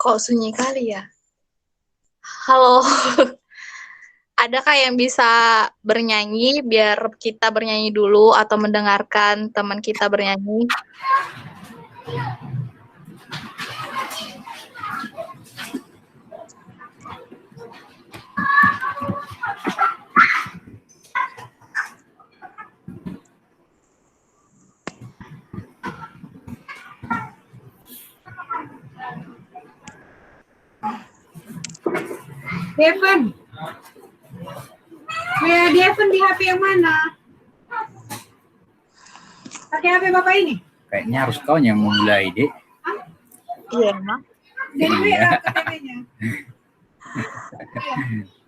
Kok sunyi kali ya? Halo, adakah yang bisa bernyanyi biar kita bernyanyi dulu atau mendengarkan teman kita bernyanyi? Devon. Ya, Devon di HP yang mana? Pakai HP Bapak ini? Kayaknya harus kau yang memulai, Dek. Iya, emang. Jadi Iya. TV-nya.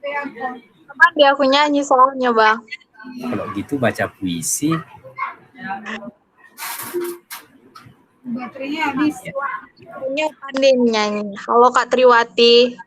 Iya. Teman dia aku nyanyi soalnya, Bang. Kalau gitu baca puisi. Baterainya habis. Punya pandai nyanyi. Halo Kak Triwati.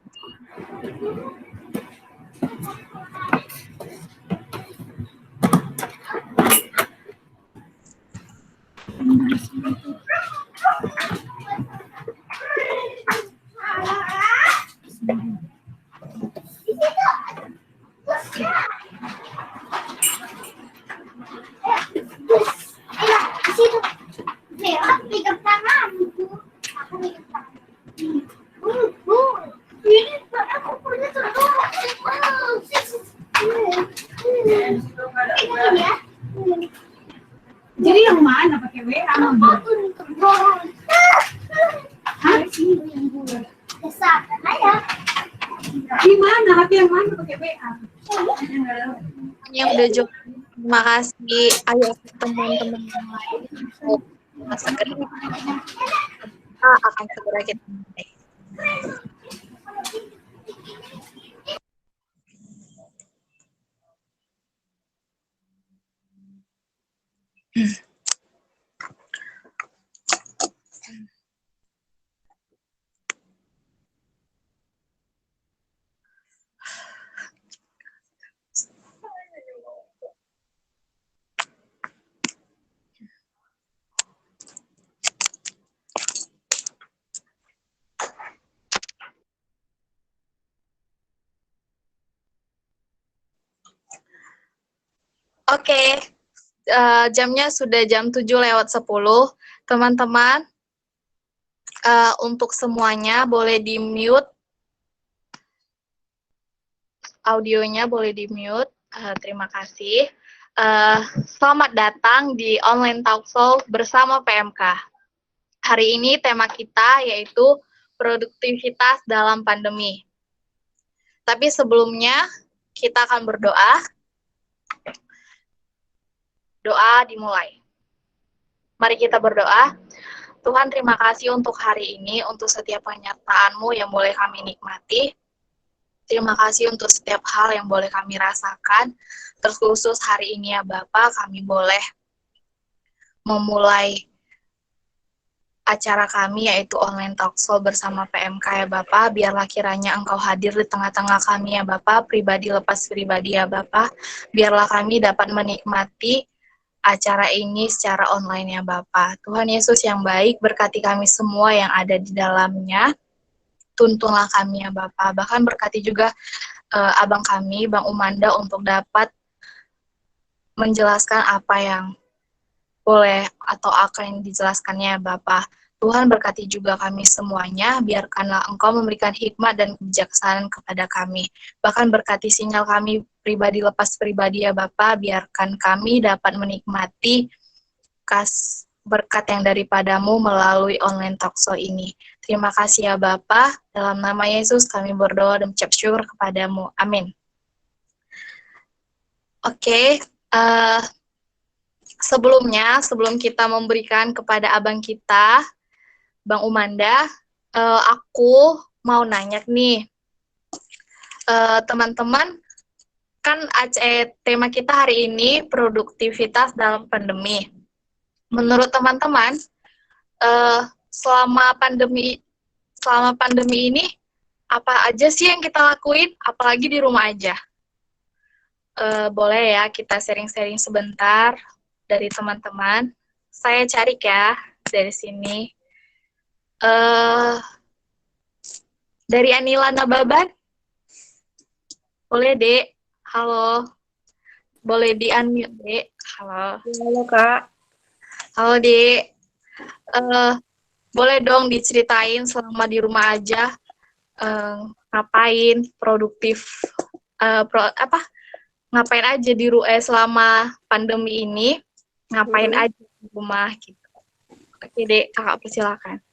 Jadi yang mana pakai WA? Di mana HP yang mana pakai WA? Yang udah join. Terima kasih. Ayo teman-teman yang lain. Segera kita akan segera kita mulai. Oke, jamnya sudah jam 7:10. Teman-teman, untuk semuanya boleh di-mute. Audionya boleh di-mute. Terima kasih. Selamat datang di Online Talkshow bersama PMK. Hari ini tema kita yaitu produktivitas dalam pandemi. Tapi sebelumnya kita akan berdoa. Doa dimulai. Mari kita berdoa. Tuhan, terima kasih untuk hari ini, untuk setiap penyertaan-Mu yang boleh kami nikmati. Terima kasih untuk setiap hal yang boleh kami rasakan. Terkhusus hari ini ya Bapak, kami boleh memulai acara kami yaitu Online Talkshow bersama PMK ya Bapak. Biarlah kiranya Engkau hadir di tengah-tengah kami ya Bapak, pribadi lepas pribadi ya Bapak. Biarlah kami dapat menikmati acara ini secara online ya Bapak. Tuhan Yesus yang baik, berkati kami semua yang ada di dalamnya. Tuntunlah kami ya Bapak. Bahkan berkati juga abang kami, Bang Umanda, untuk dapat menjelaskan apa yang boleh atau akan dijelaskannya ya Bapak. Tuhan berkati juga kami semuanya, biarkanlah Engkau memberikan hikmat dan kebijaksanaan kepada kami. Bahkan berkati sinyal kami pribadi lepas pribadi ya Bapak, biarkan kami dapat menikmati berkat yang daripadamu melalui online talkshow ini. Terima kasih ya Bapak, dalam nama Yesus kami berdoa dan mengucap syukur kepadamu. Amin. Oke, sebelum kita memberikan kepada abang kita, Bang Umanda, aku mau nanya nih, teman-teman, kan tema kita hari ini produktivitas dalam pandemi. Menurut teman-teman, selama pandemi ini, apa aja sih yang kita lakuin, apalagi di rumah aja? Boleh ya kita sharing-sharing sebentar dari teman-teman. Saya cari ya dari sini. Dari Anila Nababan. Boleh, Dek. Halo. Boleh di-unmute, Dek. Halo. Halo Kak. Halo, Dek. Boleh dong diceritain selama di rumah aja, ngapain, produktif, ngapain aja selama pandemi ini, ngapain aja di rumah, gitu. Oke, Dek. Kakak persilakan.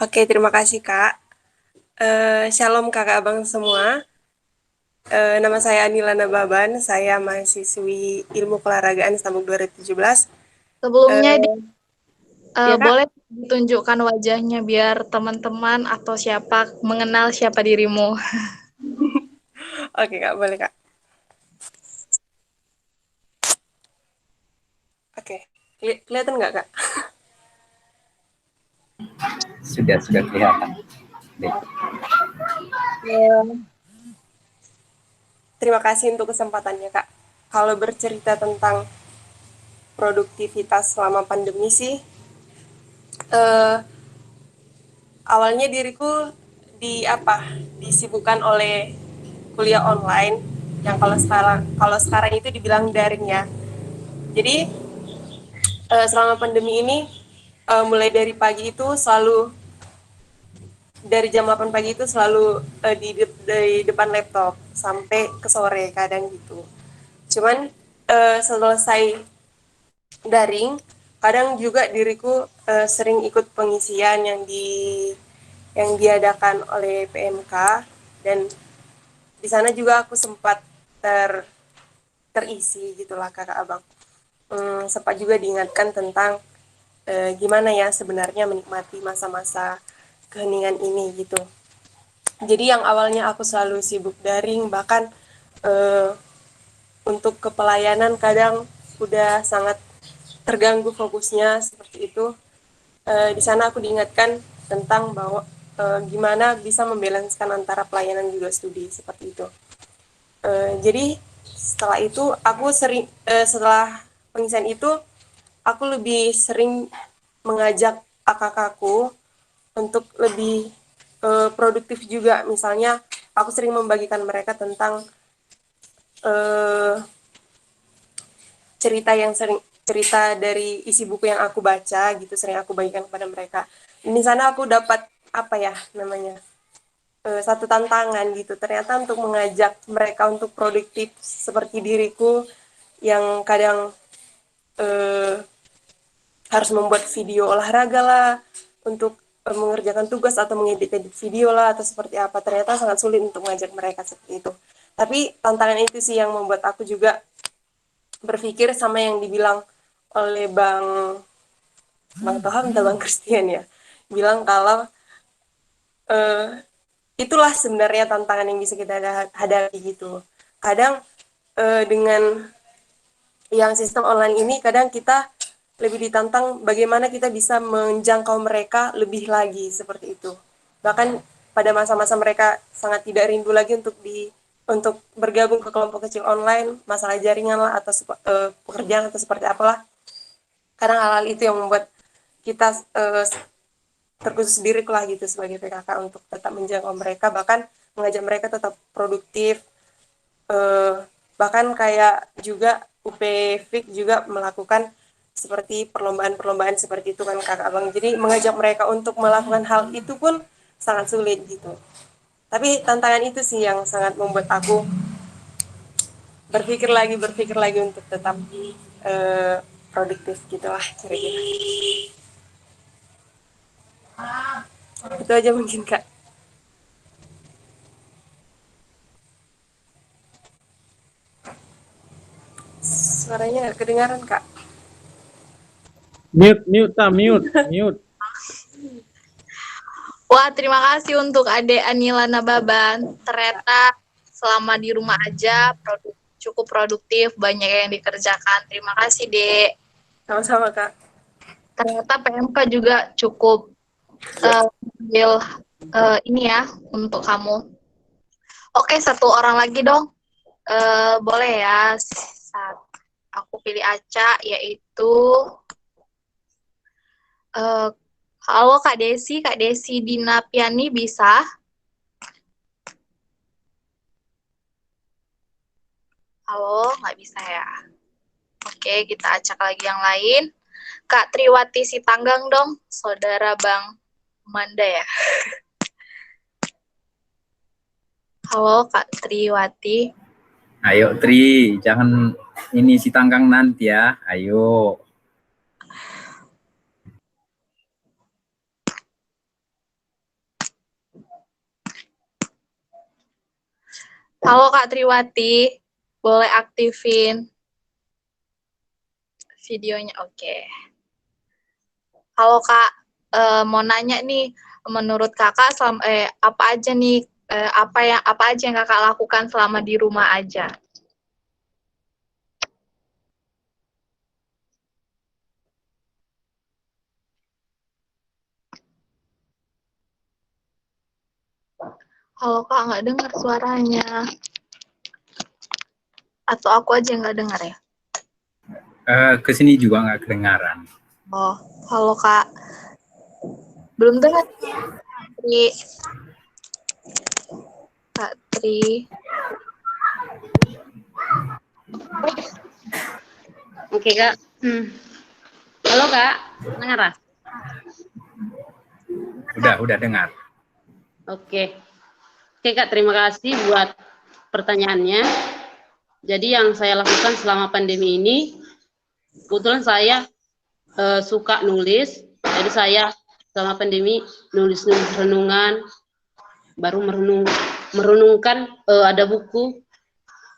Oke, terima kasih Kak. Shalom kakak abang semua. Nama saya Anila Nababan, saya mahasiswi Ilmu Keolahragaan Stambuk 2017. Sebelumnya, ya, Kak? boleh ditunjukkan wajahnya biar teman-teman atau siapa mengenal siapa dirimu. Oke Kak, boleh Kak. Oke, kelihatan nggak Kak? Sudah kelihatan. Dek. Terima kasih untuk kesempatannya Kak. Kalau bercerita tentang produktivitas selama pandemi sih, awalnya diriku disibukkan oleh kuliah online yang kalau sekarang itu dibilang daring ya. Jadi selama pandemi ini mulai dari pagi itu selalu dari jam 8 pagi itu selalu di depan laptop sampai ke sore kadang gitu. Cuman selesai daring, kadang juga diriku sering ikut pengisian yang diadakan oleh PMK, dan di sana juga aku sempat terisi gitulah kakak abang. Sempat juga diingatkan tentang gimana ya sebenarnya menikmati masa-masa keheningan ini gitu. Jadi yang awalnya aku selalu sibuk daring, bahkan untuk kepelayanan kadang udah sangat terganggu fokusnya seperti itu. Di sana aku diingatkan tentang bahwa gimana bisa membalanskan antara pelayanan juga studi seperti itu. Jadi setelah itu aku setelah pengisian itu aku lebih sering mengajak kakakku untuk lebih produktif juga. Misalnya aku sering membagikan mereka tentang cerita dari isi buku yang aku baca gitu, sering aku bagikan kepada mereka. Di sana aku dapat satu tantangan gitu, ternyata untuk mengajak mereka untuk produktif seperti diriku yang kadang harus membuat video olahraga lah, untuk mengerjakan tugas atau mengedit video lah atau seperti apa, ternyata sangat sulit untuk mengajak mereka seperti itu. Tapi tantangan itu sih yang membuat aku juga berpikir sama yang dibilang oleh Bang Toham atau Bang Christian ya, bilang kalau itulah sebenarnya tantangan yang bisa kita hadapi gitu. Kadang dengan yang sistem online ini kadang kita lebih ditantang bagaimana kita bisa menjangkau mereka lebih lagi seperti itu. Bahkan pada masa-masa mereka sangat tidak rindu lagi untuk bergabung ke kelompok kecil online, masalah jaringan lah atau pekerjaan atau seperti apalah. Kadang hal-hal itu yang membuat kita terkhusus diri lah gitu sebagai PKK untuk tetap menjangkau mereka, bahkan mengajak mereka tetap produktif. Bahkan kayak juga UPFIK juga melakukan seperti perlombaan-perlombaan seperti itu kan kakak abang. Jadi mengajak mereka untuk melakukan hal itu pun sangat sulit gitu. Tapi tantangan itu sih yang sangat membuat aku berpikir lagi untuk tetap produktif gitulah kira-kira. Itu aja mungkin kak. Suaranya nggak kedengaran kak. Mute. Wah, terima kasih untuk Adek Anila Nababan. Ternyata selama di rumah aja cukup produktif, banyak yang dikerjakan. Terima kasih, Dek. Sama-sama kak. Ternyata PMK juga cukup ini ya untuk kamu. Oke, satu orang lagi dong. Boleh ya. Aku pilih Aca, yaitu halo Kak Desi Dina Piani bisa? Halo, nggak bisa ya? Oke, kita acak lagi yang lain. Kak Triwati Sitanggang dong, saudara Bang Manda ya. Halo Kak Triwati. Ayo Tri, jangan ini si tanggang nanti ya. Ayo. Halo Kak Triwati, boleh aktifin videonya. Oke. Halo Kak, mau nanya nih, menurut Kakak apa aja nih apa aja yang Kakak lakukan selama di rumah aja? Halo Kak, nggak dengar suaranya. Atau aku aja yang nggak dengar ya? Kesini juga nggak kedengaran. Oh, halo Kak. Belum dengar. Tri. Kak Tri. Oke Kak. Halo Kak, dengar? Udah dengar. Oke. Oke Kak, terima kasih buat pertanyaannya. Jadi yang saya lakukan selama pandemi ini, kebetulan saya suka nulis. Jadi saya selama pandemi nulis renungan, baru merenungkan ada buku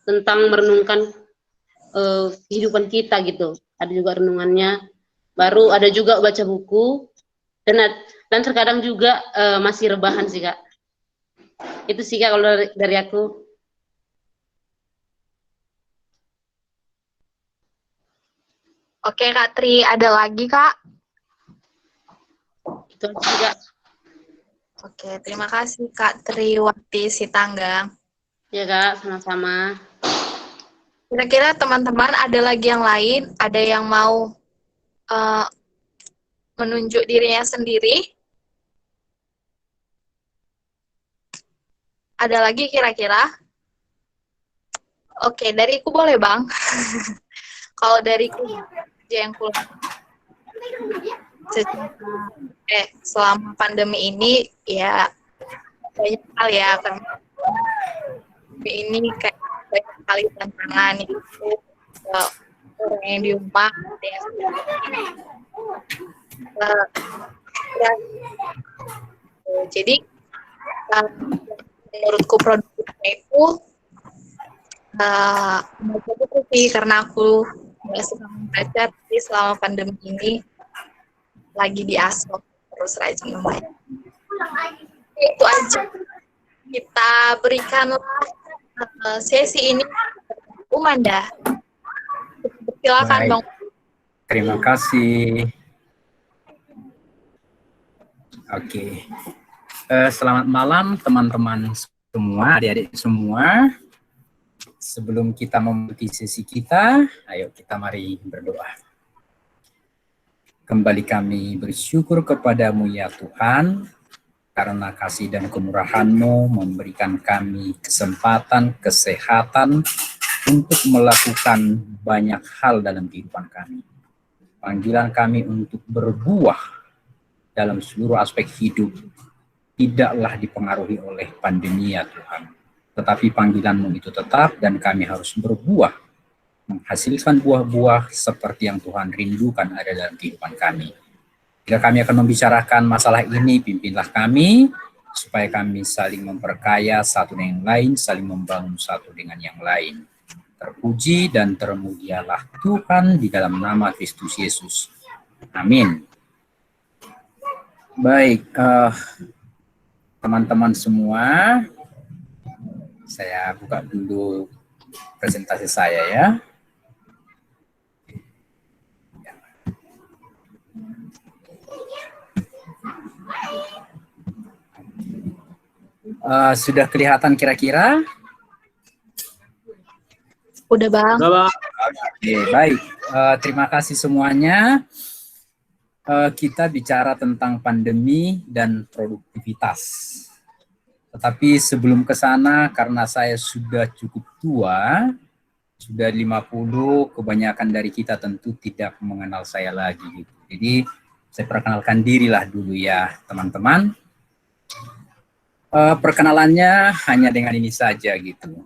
tentang merenungkan kehidupan kita gitu. Ada juga renungannya. Baru ada juga baca buku dan terkadang juga masih rebahan sih Kak. Itu sih Kak kalau dari aku. Oke Kak Tri, ada lagi Kak? Itu aja sih Kak. Oke, terima kasih Kak Triwati Sitanggang. Ya Kak, sama-sama. Kira-kira teman-teman ada lagi yang lain? Ada yang mau menunjuk dirinya sendiri? Ada lagi kira-kira? Oke, dariku boleh Bang. Kalau dariku yang kuliah selama pandemi ini ya banyak hal ya, karena ini kayak banyak sekali tantangan itu orang yang di rumah ada yang jadi menurutku produktifnya itu membaca buku sih, karena aku nggak suka membaca, tapi selama pandemi ini lagi diasuh terus rajin membaca. Itu aja, kita berikanlah sesi ini Umanda. Silakan Baik. Bang. Terima kasih. Oke. Selamat malam teman-teman semua, adik-adik semua. Sebelum kita memulai sesi kita, ayo kita mari berdoa. Kembali kami bersyukur kepadamu ya Tuhan, karena kasih dan kemurahan-Mu memberikan kami kesempatan, kesehatan untuk melakukan banyak hal dalam kehidupan kami. Panggilan kami untuk berbuah dalam seluruh aspek hidup tidaklah dipengaruhi oleh pandemi ya Tuhan. Tetapi panggilan-Mu itu tetap dan kami harus berbuah, menghasilkan buah-buah seperti yang Tuhan rindukan ada dalam kehidupan kami. Jika kami akan membicarakan masalah ini, pimpinlah kami, supaya kami saling memperkaya satu dengan yang lain, saling membangun satu dengan yang lain. Terpuji dan termulialah Tuhan di dalam nama Kristus Yesus. Amin. Baik, teman-teman semua, saya buka dulu presentasi saya ya. Sudah kelihatan kira-kira? Udah Bang. Oke, baik. Terima kasih semuanya. Kita bicara tentang pandemi dan produktivitas. Tetapi sebelum ke sana, karena saya sudah cukup tua, sudah 50, kebanyakan dari kita tentu tidak mengenal saya lagi gitu. Jadi saya perkenalkan dirilah dulu ya teman-teman. Perkenalannya hanya dengan ini saja gitu.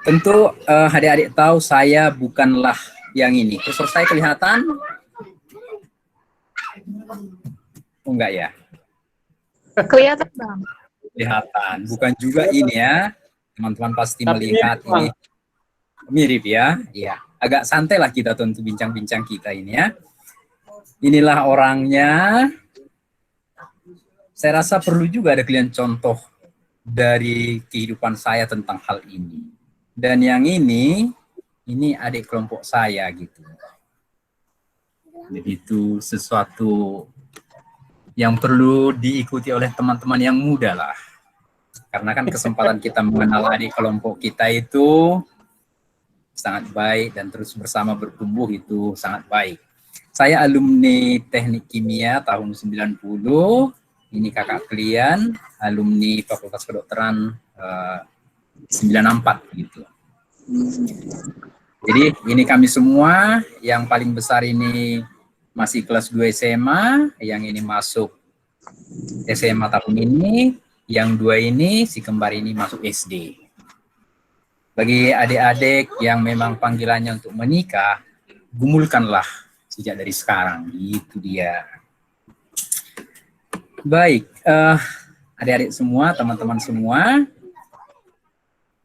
Tentu adik-adik tahu saya bukanlah yang ini. Kursor saya kelihatan? Oh, enggak ya? Kelihatan, Bang. Kelihatan. Bukan juga ini ya. Teman-teman pasti Tapi melihat mirip, Bang. ini. Mirip ya? Iya. Agak santai lah kita tentu bincang-bincang kita ini ya. Inilah orangnya. Saya rasa perlu juga ada kalian contoh dari kehidupan saya tentang hal ini. Dan yang ini adik kelompok saya gitu. Jadi itu sesuatu yang perlu diikuti oleh teman-teman yang muda lah. Karena kan kesempatan kita mengenal adik kelompok kita itu sangat baik dan terus bersama bertumbuh itu sangat baik. Saya alumni Teknik Kimia tahun 90. Ini kakak kalian, alumni Fakultas Kedokteran 94 gitu. Jadi ini kami semua, yang paling besar ini masih kelas 2 SMA, yang ini masuk SMA tahun ini, yang 2 ini, si kembar ini masuk SD. Bagi adik-adik yang memang panggilannya untuk menikah, gumulkanlah sejak dari sekarang, itu dia. Baik, adik-adik semua, teman-teman semua,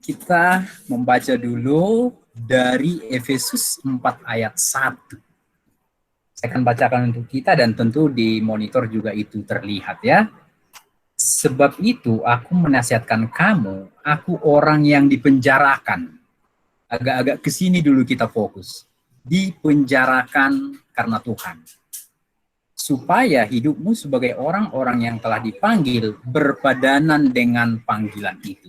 kita membaca dulu dari Efesus 4 ayat 1. Saya akan bacakan untuk kita dan tentu di monitor juga itu terlihat ya. Sebab itu aku menasihatkan kamu, aku orang yang dipenjarakan. Agak-agak ke sini dulu kita fokus. Dipenjarakan karena Tuhan. Supaya hidupmu sebagai orang-orang yang telah dipanggil berpadanan dengan panggilan itu.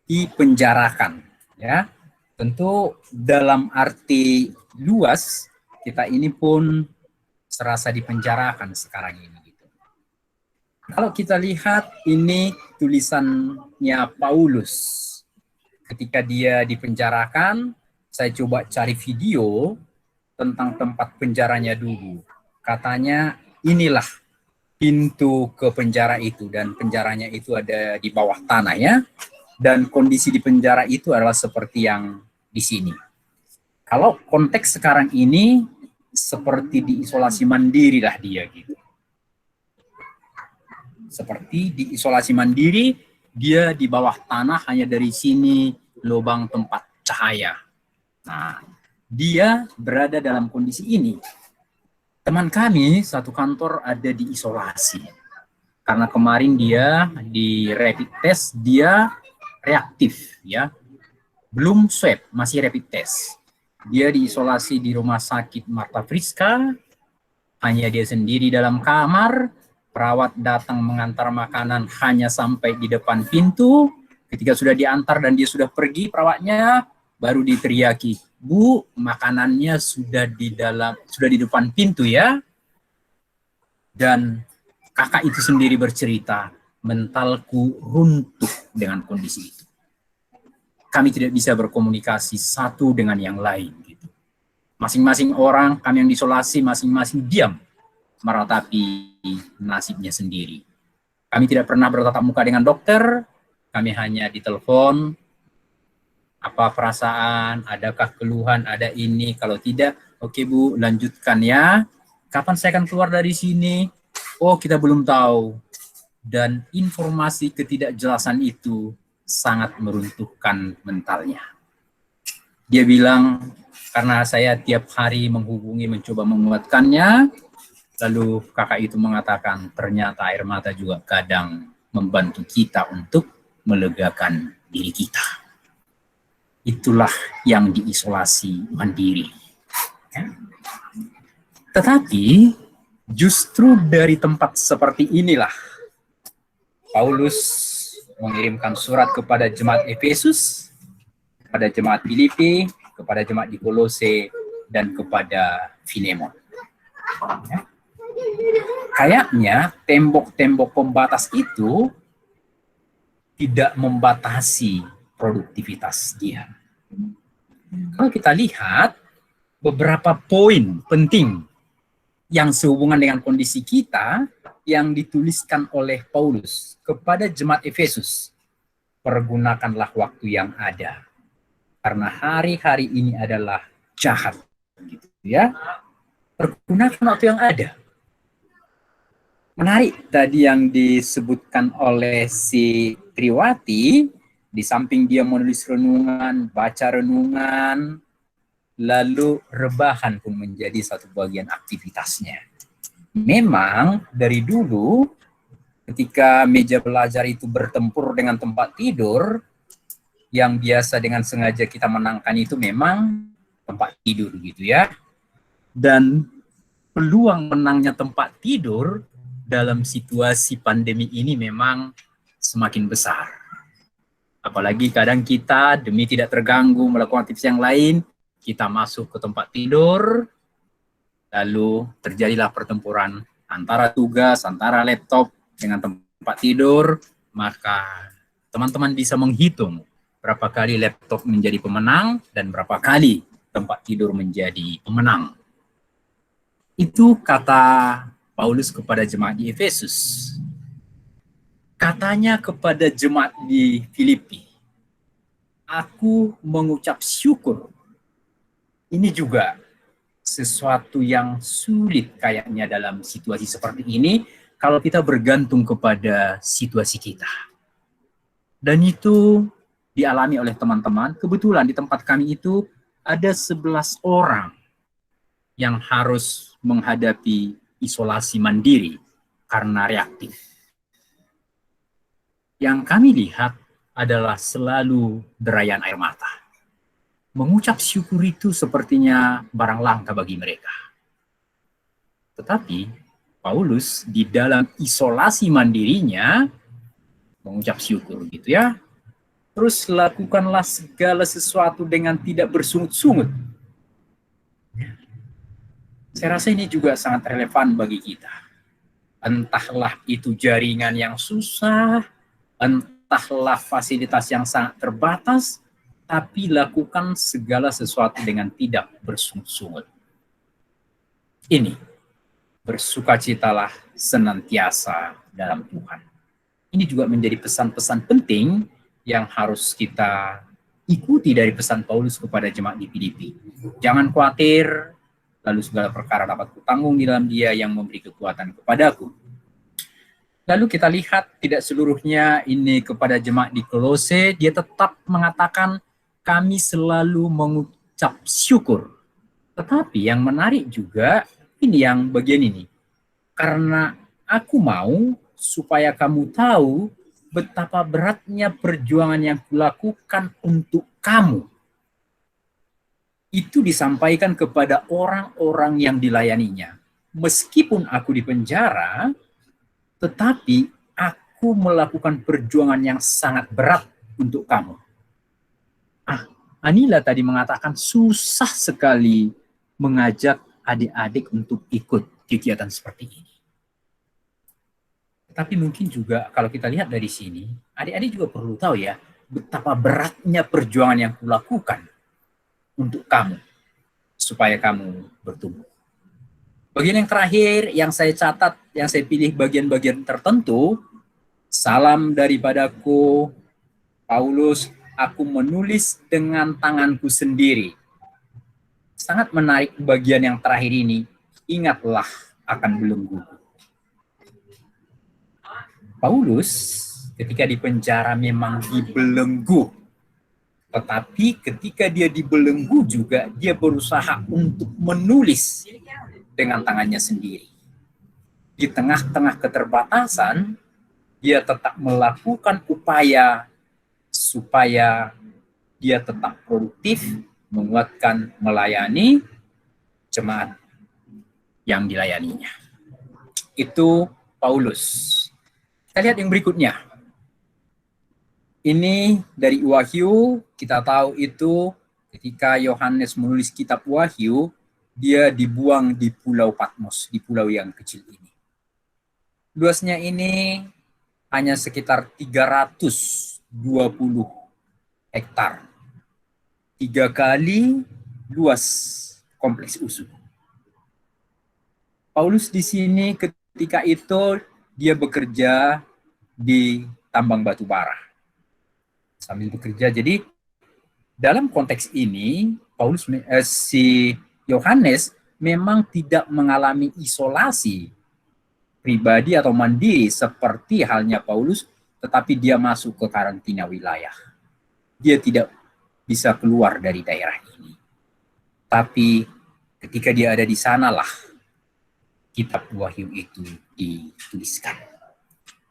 Dipenjarakan ya. Tentu dalam arti luas kita ini pun serasa dipenjarakan sekarang ini. Kalau kita lihat ini tulisannya Paulus ketika dia dipenjarakan, saya coba cari video tentang tempat penjaranya dulu. Katanya inilah pintu ke penjara itu dan penjaranya itu ada di bawah tanah ya. Dan kondisi di penjara itu adalah seperti yang di sini. Kalau konteks sekarang ini seperti diisolasi mandiri lah dia gitu. Seperti diisolasi mandiri, dia di bawah tanah hanya dari sini lubang tempat cahaya. Nah, dia berada dalam kondisi ini. Teman kami satu kantor ada di isolasi. Karena kemarin dia di rapid test, dia reaktif ya. Belum swab, masih rapid test. Dia diisolasi di rumah sakit Marta Friska, hanya dia sendiri dalam kamar. Perawat datang mengantar makanan hanya sampai di depan pintu. Ketika sudah diantar dan dia sudah pergi perawatnya, baru diteriaki, "Bu, makanannya sudah di depan pintu ya." Dan kakak itu sendiri bercerita, mentalku runtuh dengan kondisi itu. Kami tidak bisa berkomunikasi satu dengan yang lain. Gitu. Masing-masing orang, kami yang diisolasi, masing-masing diam meratapi nasibnya sendiri. Kami tidak pernah bertatap muka dengan dokter, kami hanya ditelepon, apa perasaan, adakah keluhan, ada ini, kalau tidak, oke Bu, lanjutkan ya. Kapan saya akan keluar dari sini? Oh, kita belum tahu. Dan informasi ketidakjelasan itu sangat meruntuhkan mentalnya. Dia bilang, karena saya tiap hari menghubungi, mencoba menguatkannya, lalu kakak itu mengatakan, ternyata air mata juga kadang membantu kita untuk melegakan diri kita. Itulah yang diisolasi mandiri. Ya. Tetapi justru dari tempat seperti inilah Paulus mengirimkan surat kepada jemaat Efesus, kepada jemaat Filipi, kepada jemaat di Kolose, dan kepada Filemon. Ya. Kayaknya tembok-tembok pembatas itu tidak membatasi produktivitas dia. Kalau kita lihat beberapa poin penting yang sehubungan dengan kondisi kita yang dituliskan oleh Paulus kepada jemaat Efesus. Pergunakanlah waktu yang ada, karena hari-hari ini adalah jahat, gitu ya. Pergunakan waktu yang ada. Menarik tadi yang disebutkan oleh si Triwati, di samping dia menulis renungan, baca renungan, lalu rebahan pun menjadi satu bagian aktivitasnya. Memang dari dulu ketika meja belajar itu bertempur dengan tempat tidur, yang biasa dengan sengaja kita menangkan itu memang tempat tidur gitu ya. Dan peluang menangnya tempat tidur dalam situasi pandemi ini memang semakin besar. Apalagi kadang kita demi tidak terganggu melakukan aktivitas yang lain, kita masuk ke tempat tidur, lalu terjadilah pertempuran antara tugas, antara laptop dengan tempat tidur, maka teman-teman bisa menghitung berapa kali laptop menjadi pemenang dan berapa kali tempat tidur menjadi pemenang. Itu kata Paulus kepada jemaat di Efesus. Katanya kepada jemaat di Filipi, aku mengucap syukur. Ini juga sesuatu yang sulit kayaknya dalam situasi seperti ini kalau kita bergantung kepada situasi kita. Dan itu dialami oleh teman-teman. Kebetulan di tempat kami itu ada 11 orang yang harus menghadapi isolasi mandiri karena reaktif. Yang kami lihat adalah selalu derayan air mata. Mengucap syukur itu sepertinya barang langka bagi mereka. Tetapi Paulus di dalam isolasi mandirinya mengucap syukur gitu ya. Terus lakukanlah segala sesuatu dengan tidak bersungut-sungut. Saya rasa ini juga sangat relevan bagi kita. Entahlah itu jaringan yang susah, entahlah fasilitas yang sangat terbatas, tapi lakukan segala sesuatu dengan tidak bersungut-sungut. Ini, bersukacitalah senantiasa dalam Tuhan. Ini juga menjadi pesan-pesan penting yang harus kita ikuti dari pesan Paulus kepada jemaat di Filipi. Jangan khawatir, lalu segala perkara dapat kutanggung di dalam Dia yang memberi kekuatan kepadaku. Lalu kita lihat tidak seluruhnya ini kepada jemaat di Kolose, dia tetap mengatakan kami selalu mengucap syukur. Tetapi yang menarik juga ini yang bagian ini. Karena aku mau supaya kamu tahu betapa beratnya perjuangan yang kulakukan untuk kamu. Itu disampaikan kepada orang-orang yang dilayaninya. Meskipun aku di penjara, tetapi aku melakukan perjuangan yang sangat berat untuk kamu. Anila tadi mengatakan susah sekali mengajak adik-adik untuk ikut kegiatan seperti ini. Tapi mungkin juga kalau kita lihat dari sini, adik-adik juga perlu tahu ya, betapa beratnya perjuangan yang kulakukan untuk kamu, supaya kamu bertumbuh. Bagian yang terakhir yang saya catat, yang saya pilih bagian-bagian tertentu, salam daripadaku, Paulus, aku menulis dengan tanganku sendiri. Sangat menarik bagian yang terakhir ini, ingatlah akan belenggu. Paulus ketika di penjara memang dibelenggu. Tetapi ketika dia dibelenggu juga, dia berusaha untuk menulis dengan tangannya sendiri. Di tengah-tengah keterbatasan, dia tetap melakukan upaya supaya dia tetap produktif, menguatkan, melayani jemaat yang dilayaninya. Itu Paulus. Kita lihat yang berikutnya. Ini dari Wahyu, kita tahu itu ketika Yohanes menulis kitab Wahyu, dia dibuang di Pulau Patmos, di pulau yang kecil ini. Luasnya ini hanya sekitar 320 hektar. 3 kali luas kompleks USU. Paulus di sini ketika itu dia bekerja di tambang batu bara. Sambil bekerja, jadi dalam konteks ini si Yohanes memang tidak mengalami isolasi pribadi atau mandiri seperti halnya Paulus, tetapi dia masuk ke karantina wilayah. Dia tidak bisa keluar dari daerah ini. Tapi ketika dia ada di sanalah kitab Wahyu itu dituliskan.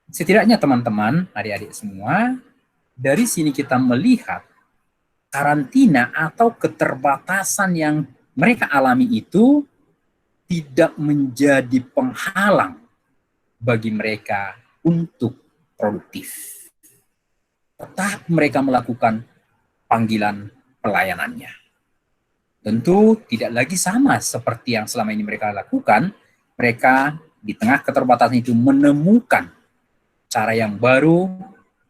Setidaknya teman-teman, adik-adik semua, dari sini kita melihat karantina atau keterbatasan yang mereka alami itu tidak menjadi penghalang bagi mereka untuk produktif. Tetap mereka melakukan panggilan pelayanannya. Tentu tidak lagi sama seperti yang selama ini mereka lakukan. Mereka di tengah keterbatasan itu menemukan cara yang baru,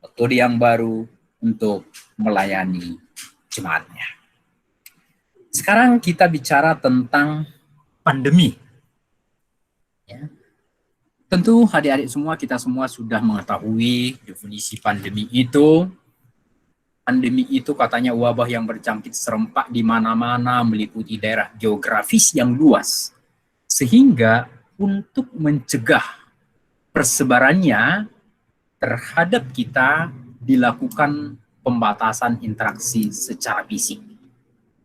metode yang baru untuk melayani jemaatnya. Sekarang kita bicara tentang pandemi. Ya. Tentu adik-adik semua, kita semua sudah mengetahui definisi pandemi itu. Pandemi itu katanya wabah yang berjangkit serempak di mana-mana, meliputi daerah geografis yang luas. Sehingga untuk mencegah persebarannya terhadap kita dilakukan pembatasan interaksi secara fisik.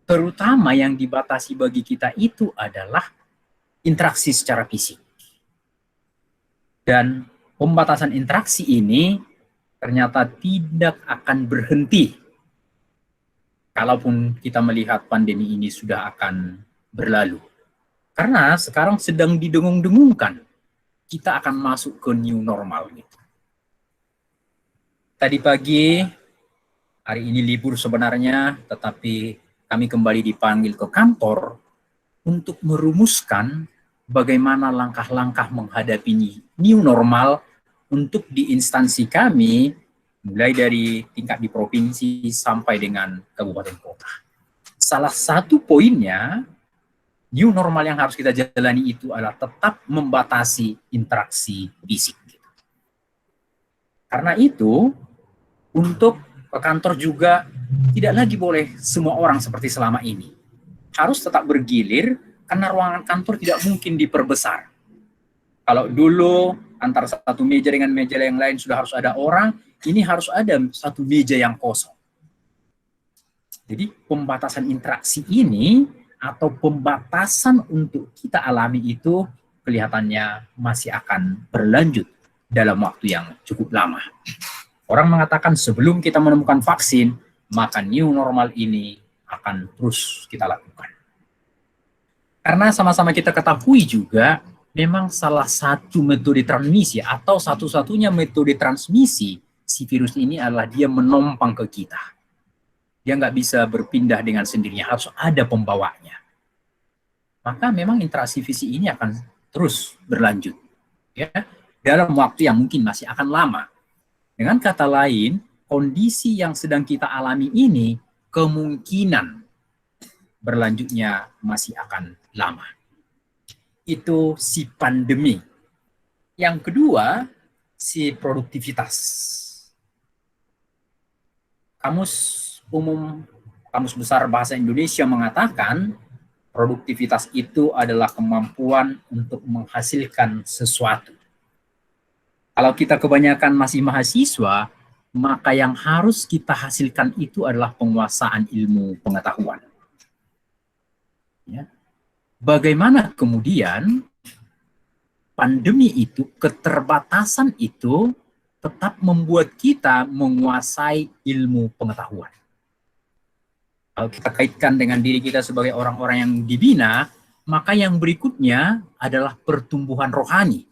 Terutama yang dibatasi bagi kita itu adalah interaksi secara fisik. Dan pembatasan interaksi ini ternyata tidak akan berhenti. Kalaupun kita melihat pandemi ini sudah akan berlalu. Karena sekarang sedang didengung-dengungkan, kita akan masuk ke new normal. Gitu. Tadi pagi, hari ini libur sebenarnya, tetapi kami kembali dipanggil ke kantor untuk merumuskan bagaimana langkah-langkah menghadapi new normal untuk di instansi kami, mulai dari tingkat di provinsi sampai dengan kabupaten kota. Salah satu poinnya, new normal yang harus kita jalani itu adalah tetap membatasi interaksi fisik. Karena itu, untuk ke kantor juga tidak lagi boleh semua orang seperti selama ini. Harus tetap bergilir, karena ruangan kantor tidak mungkin diperbesar. Kalau dulu antara satu meja dengan meja yang lain sudah harus ada orang, ini harus ada satu meja yang kosong. Jadi pembatasan interaksi ini atau pembatasan untuk kita alami itu kelihatannya masih akan berlanjut dalam waktu yang cukup lama. Orang mengatakan sebelum kita menemukan vaksin, maka new normal ini akan terus kita lakukan. Karena sama-sama kita ketahui juga, memang salah satu metode transmisi atau satu-satunya metode transmisi si virus ini adalah dia menompang ke kita. Dia nggak bisa berpindah dengan sendirinya, harus ada pembawanya. Maka memang interaksi fisik ini akan terus berlanjut. Ya, dalam waktu yang mungkin masih akan lama. Dengan kata lain, kondisi yang sedang kita alami ini kemungkinan berlanjutnya masih akan lama. Itu si pandemi. Yang kedua, si produktivitas. Kamus Besar Bahasa Indonesia mengatakan produktivitas itu adalah kemampuan untuk menghasilkan sesuatu. Kalau kita kebanyakan masih mahasiswa, maka yang harus kita hasilkan itu adalah penguasaan ilmu pengetahuan. Ya. Bagaimana kemudian pandemi itu, keterbatasan itu tetap membuat kita menguasai ilmu pengetahuan. Kalau kita kaitkan dengan diri kita sebagai orang-orang yang dibina, maka yang berikutnya adalah pertumbuhan rohani.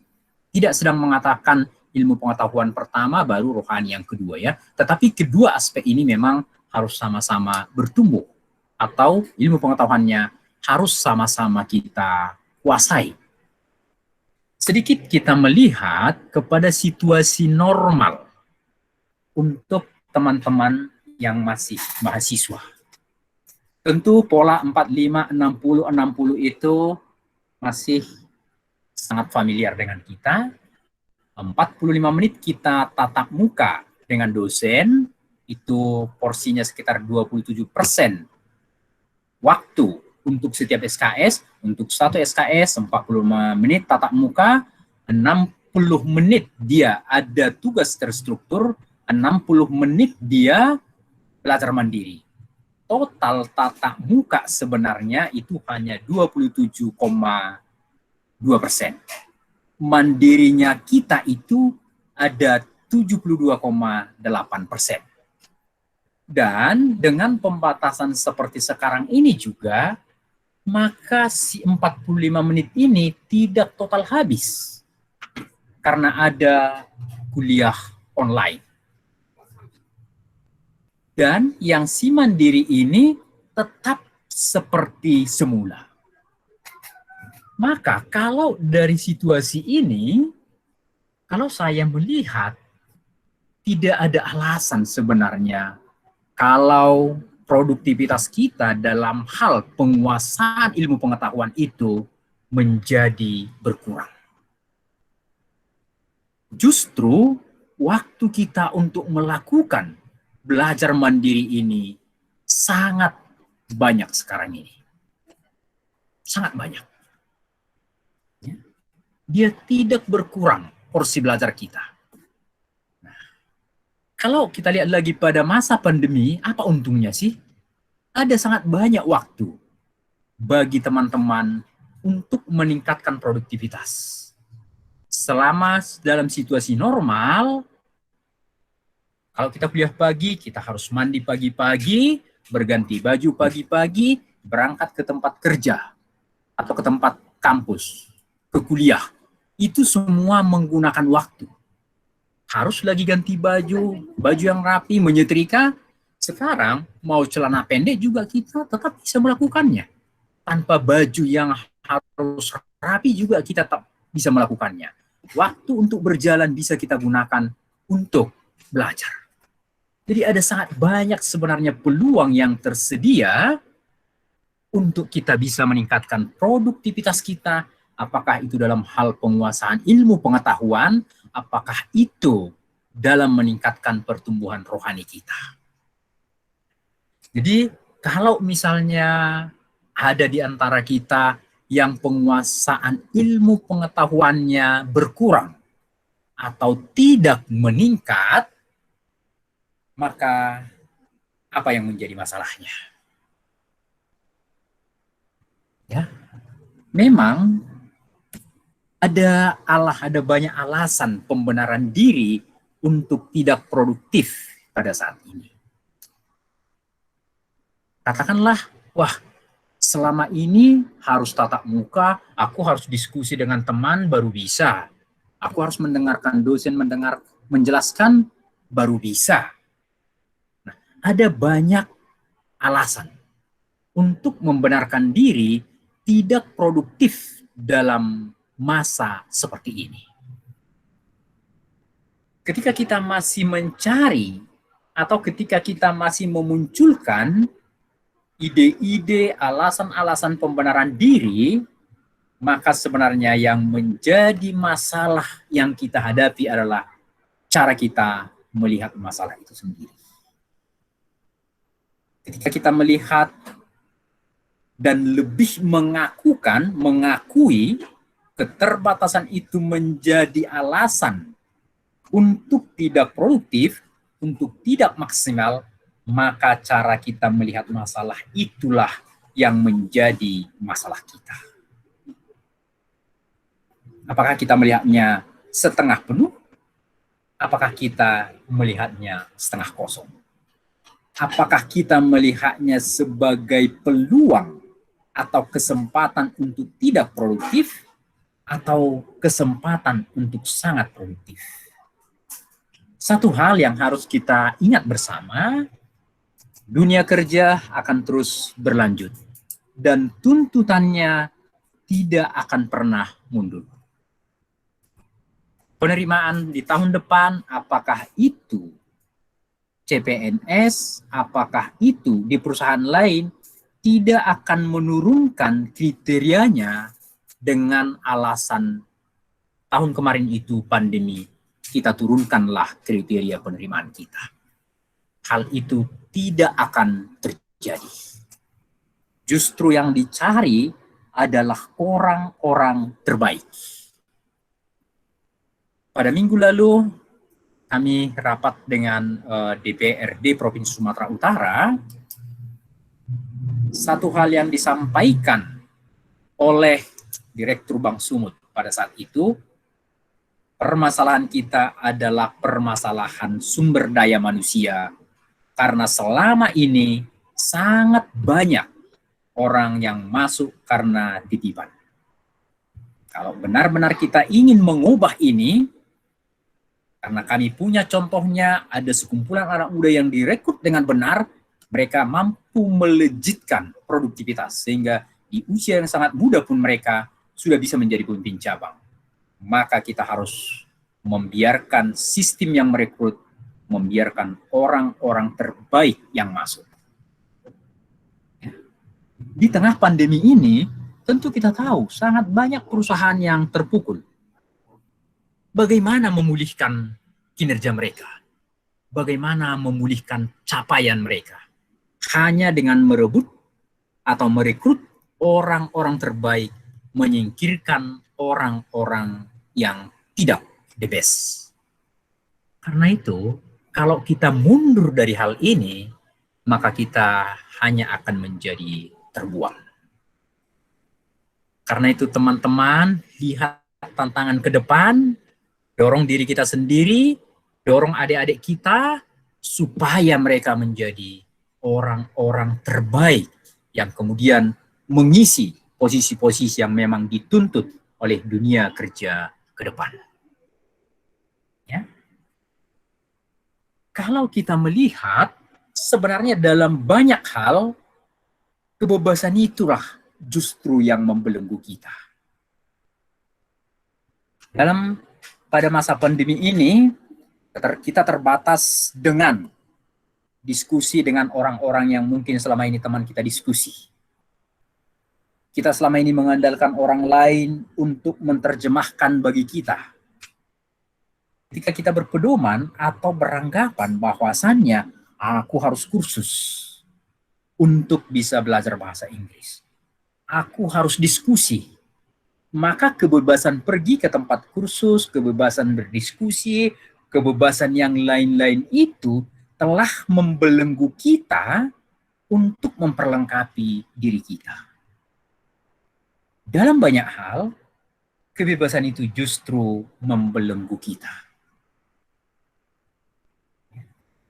Tidak sedang mengatakan ilmu pengetahuan pertama baru rohani yang kedua ya, tetapi kedua aspek ini memang harus sama-sama bertumbuh atau ilmu pengetahuannya harus sama-sama kita kuasai. Sedikit kita melihat kepada situasi normal untuk teman-teman yang masih mahasiswa. Tentu pola 45, 60, 60 itu masih sangat familiar dengan kita. 45 menit kita tatap muka dengan dosen, itu porsinya sekitar 27% waktu untuk setiap SKS. Untuk satu SKS 45 menit tatap muka, 60 menit dia ada tugas terstruktur, 60 menit dia belajar mandiri. Total tatap muka sebenarnya itu hanya 27,2%. Mandirinya kita itu ada 72,8%. Dan dengan pembatasan seperti sekarang ini juga, maka si 45 menit ini tidak total habis. Karena ada kuliah online. Dan yang si mandiri ini tetap seperti semula. Maka kalau dari situasi ini, kalau saya melihat tidak ada alasan sebenarnya kalau produktivitas kita dalam hal penguasaan ilmu pengetahuan itu menjadi berkurang. Justru waktu kita untuk melakukan belajar mandiri ini sangat banyak sekarang ini. Sangat banyak. Dia tidak berkurang porsi belajar kita. Nah, kalau kita lihat lagi pada masa pandemi, apa untungnya sih? Ada sangat banyak waktu bagi teman-teman untuk meningkatkan produktivitas. Selama dalam situasi normal, kalau kita kuliah pagi, kita harus mandi pagi-pagi, berganti baju pagi-pagi, berangkat ke tempat kerja atau ke tempat kampus, ke kuliah. Itu semua menggunakan waktu. Harus lagi ganti baju yang rapi, menyetrika. Sekarang mau celana pendek juga kita tetap bisa melakukannya. Tanpa baju yang harus rapi juga kita tetap bisa melakukannya. Waktu untuk berjalan bisa kita gunakan untuk belajar. Jadi ada sangat banyak sebenarnya peluang yang tersedia untuk kita bisa meningkatkan produktivitas kita. Apakah itu dalam hal penguasaan ilmu pengetahuan, apakah itu dalam meningkatkan pertumbuhan rohani kita. Jadi kalau misalnya ada di antara kita yang penguasaan ilmu pengetahuannya berkurang atau tidak meningkat, maka apa yang menjadi masalahnya? Ya, memang ada banyak alasan pembenaran diri untuk tidak produktif pada saat ini. Katakanlah, wah, selama ini harus tatap muka, aku harus diskusi dengan teman baru bisa. Aku harus mendengarkan dosen menjelaskan baru bisa. Nah, ada banyak alasan untuk membenarkan diri tidak produktif dalam masa seperti ini. Ketika kita masih mencari atau ketika kita masih memunculkan ide-ide, alasan-alasan pembenaran diri, maka sebenarnya yang menjadi masalah yang kita hadapi adalah cara kita melihat masalah itu sendiri. Ketika kita melihat dan lebih mengakui keterbatasan itu menjadi alasan untuk tidak produktif, untuk tidak maksimal, maka cara kita melihat masalah itulah yang menjadi masalah kita. Apakah kita melihatnya setengah penuh? Apakah kita melihatnya setengah kosong? Apakah kita melihatnya sebagai peluang atau kesempatan untuk tidak produktif, atau kesempatan untuk sangat produktif? Satu hal yang harus kita ingat bersama, dunia kerja akan terus berlanjut dan tuntutannya tidak akan pernah mundur. Penerimaan di tahun depan, apakah itu CPNS, apakah itu di perusahaan lain tidak akan menurunkan kriterianya dengan alasan tahun kemarin itu pandemi, kita turunkanlah kriteria penerimaan kita. Hal itu tidak akan terjadi. Justru yang dicari adalah orang-orang terbaik. Pada minggu lalu, kami rapat dengan DPRD Provinsi Sumatera Utara. Satu hal yang disampaikan oleh Direktur Bank Sumut pada saat itu, permasalahan kita adalah permasalahan sumber daya manusia, karena selama ini sangat banyak orang yang masuk karena titipan. Kalau benar-benar kita ingin mengubah ini, karena kami punya contohnya, ada sekumpulan anak muda yang direkrut dengan benar, mereka mampu melejitkan produktivitas, sehingga di usia yang sangat muda pun mereka sudah bisa menjadi pemimpin cabang. Maka kita harus membiarkan sistem yang merekrut, membiarkan orang-orang terbaik yang masuk. Di tengah pandemi ini, tentu kita tahu sangat banyak perusahaan yang terpukul. Bagaimana memulihkan kinerja mereka? Bagaimana memulihkan capaian mereka? Hanya dengan merebut atau merekrut orang-orang terbaik, menyingkirkan orang-orang yang tidak the best. Karena itu, kalau kita mundur dari hal ini, maka kita hanya akan menjadi terbuang. Karena itu teman-teman, lihat tantangan ke depan, dorong diri kita sendiri, dorong adik-adik kita, supaya mereka menjadi orang-orang terbaik yang kemudian mengisi posisi-posisi yang memang dituntut oleh dunia kerja ke depan. Ya. Kalau kita melihat, sebenarnya dalam banyak hal, kebebasan itulah justru yang membelenggu kita. Pada masa pandemi ini, kita terbatas dengan diskusi dengan orang-orang yang mungkin selama ini teman kita diskusi. Kita selama ini mengandalkan orang lain untuk menerjemahkan bagi kita. Ketika kita berpedoman atau beranggapan bahwasannya aku harus kursus untuk bisa belajar bahasa Inggris. Aku harus diskusi. Maka kebebasan pergi ke tempat kursus, kebebasan berdiskusi, kebebasan yang lain-lain itu telah membelenggu kita untuk memperlengkapi diri kita. Dalam banyak hal, kebebasan itu justru membelenggu kita.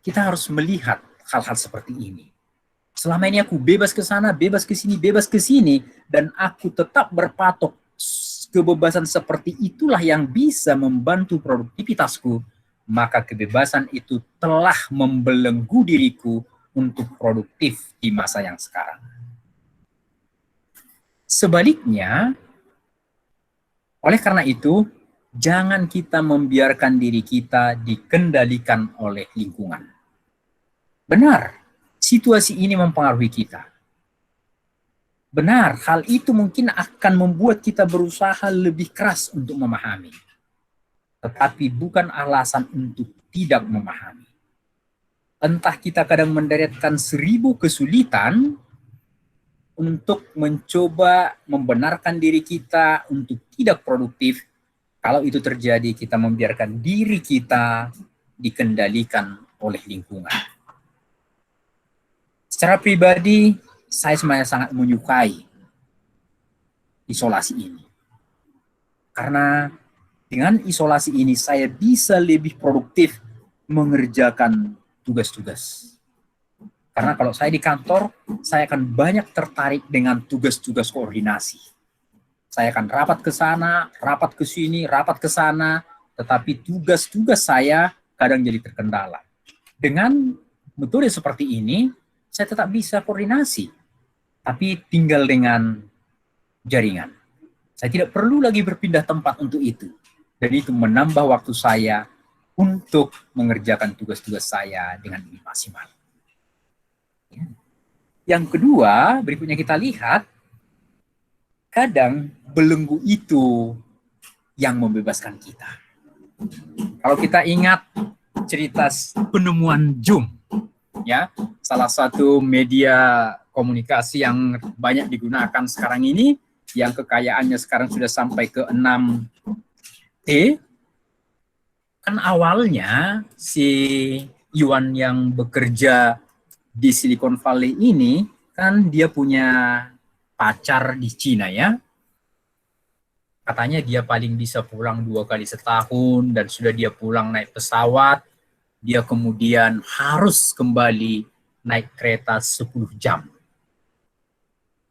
Kita harus melihat hal-hal seperti ini. Selama ini aku bebas ke sana, bebas ke sini, dan aku tetap berpatok kebebasan seperti itulah yang bisa membantu produktivitasku, maka kebebasan itu telah membelenggu diriku untuk produktif di masa yang sekarang. Sebaliknya, oleh karena itu, jangan kita membiarkan diri kita dikendalikan oleh lingkungan. Benar, situasi ini mempengaruhi kita. Benar, hal itu mungkin akan membuat kita berusaha lebih keras untuk memahami. Tetapi bukan alasan untuk tidak memahami. Entah kita kadang menderetkan 1000 kesulitan untuk mencoba membenarkan diri kita untuk tidak produktif. Kalau itu terjadi, kita membiarkan diri kita dikendalikan oleh lingkungan. Secara pribadi, saya sebenarnya sangat menyukai isolasi ini. Karena dengan isolasi ini, saya bisa lebih produktif mengerjakan tugas-tugas. Karena kalau saya di kantor, saya akan banyak tertarik dengan tugas-tugas koordinasi. Saya akan rapat ke sana, rapat ke sini, rapat ke sana, tetapi tugas-tugas saya kadang jadi terkendala. Dengan metode seperti ini, saya tetap bisa koordinasi, tapi tinggal dengan jaringan. Saya tidak perlu lagi berpindah tempat untuk itu. Dan itu menambah waktu saya untuk mengerjakan tugas-tugas saya dengan maksimal. Ya. Yang kedua, berikutnya kita lihat, kadang belenggu itu yang membebaskan kita. Kalau kita ingat cerita penemuan Zoom, ya, salah satu media komunikasi yang banyak digunakan sekarang ini, yang kekayaannya sekarang sudah sampai ke 6T, kan awalnya si Yuan yang bekerja di Silicon Valley ini, kan dia punya pacar di Cina ya. Katanya dia paling bisa pulang 2 kali setahun, dan sudah dia pulang naik pesawat, dia kemudian harus kembali naik kereta 10 jam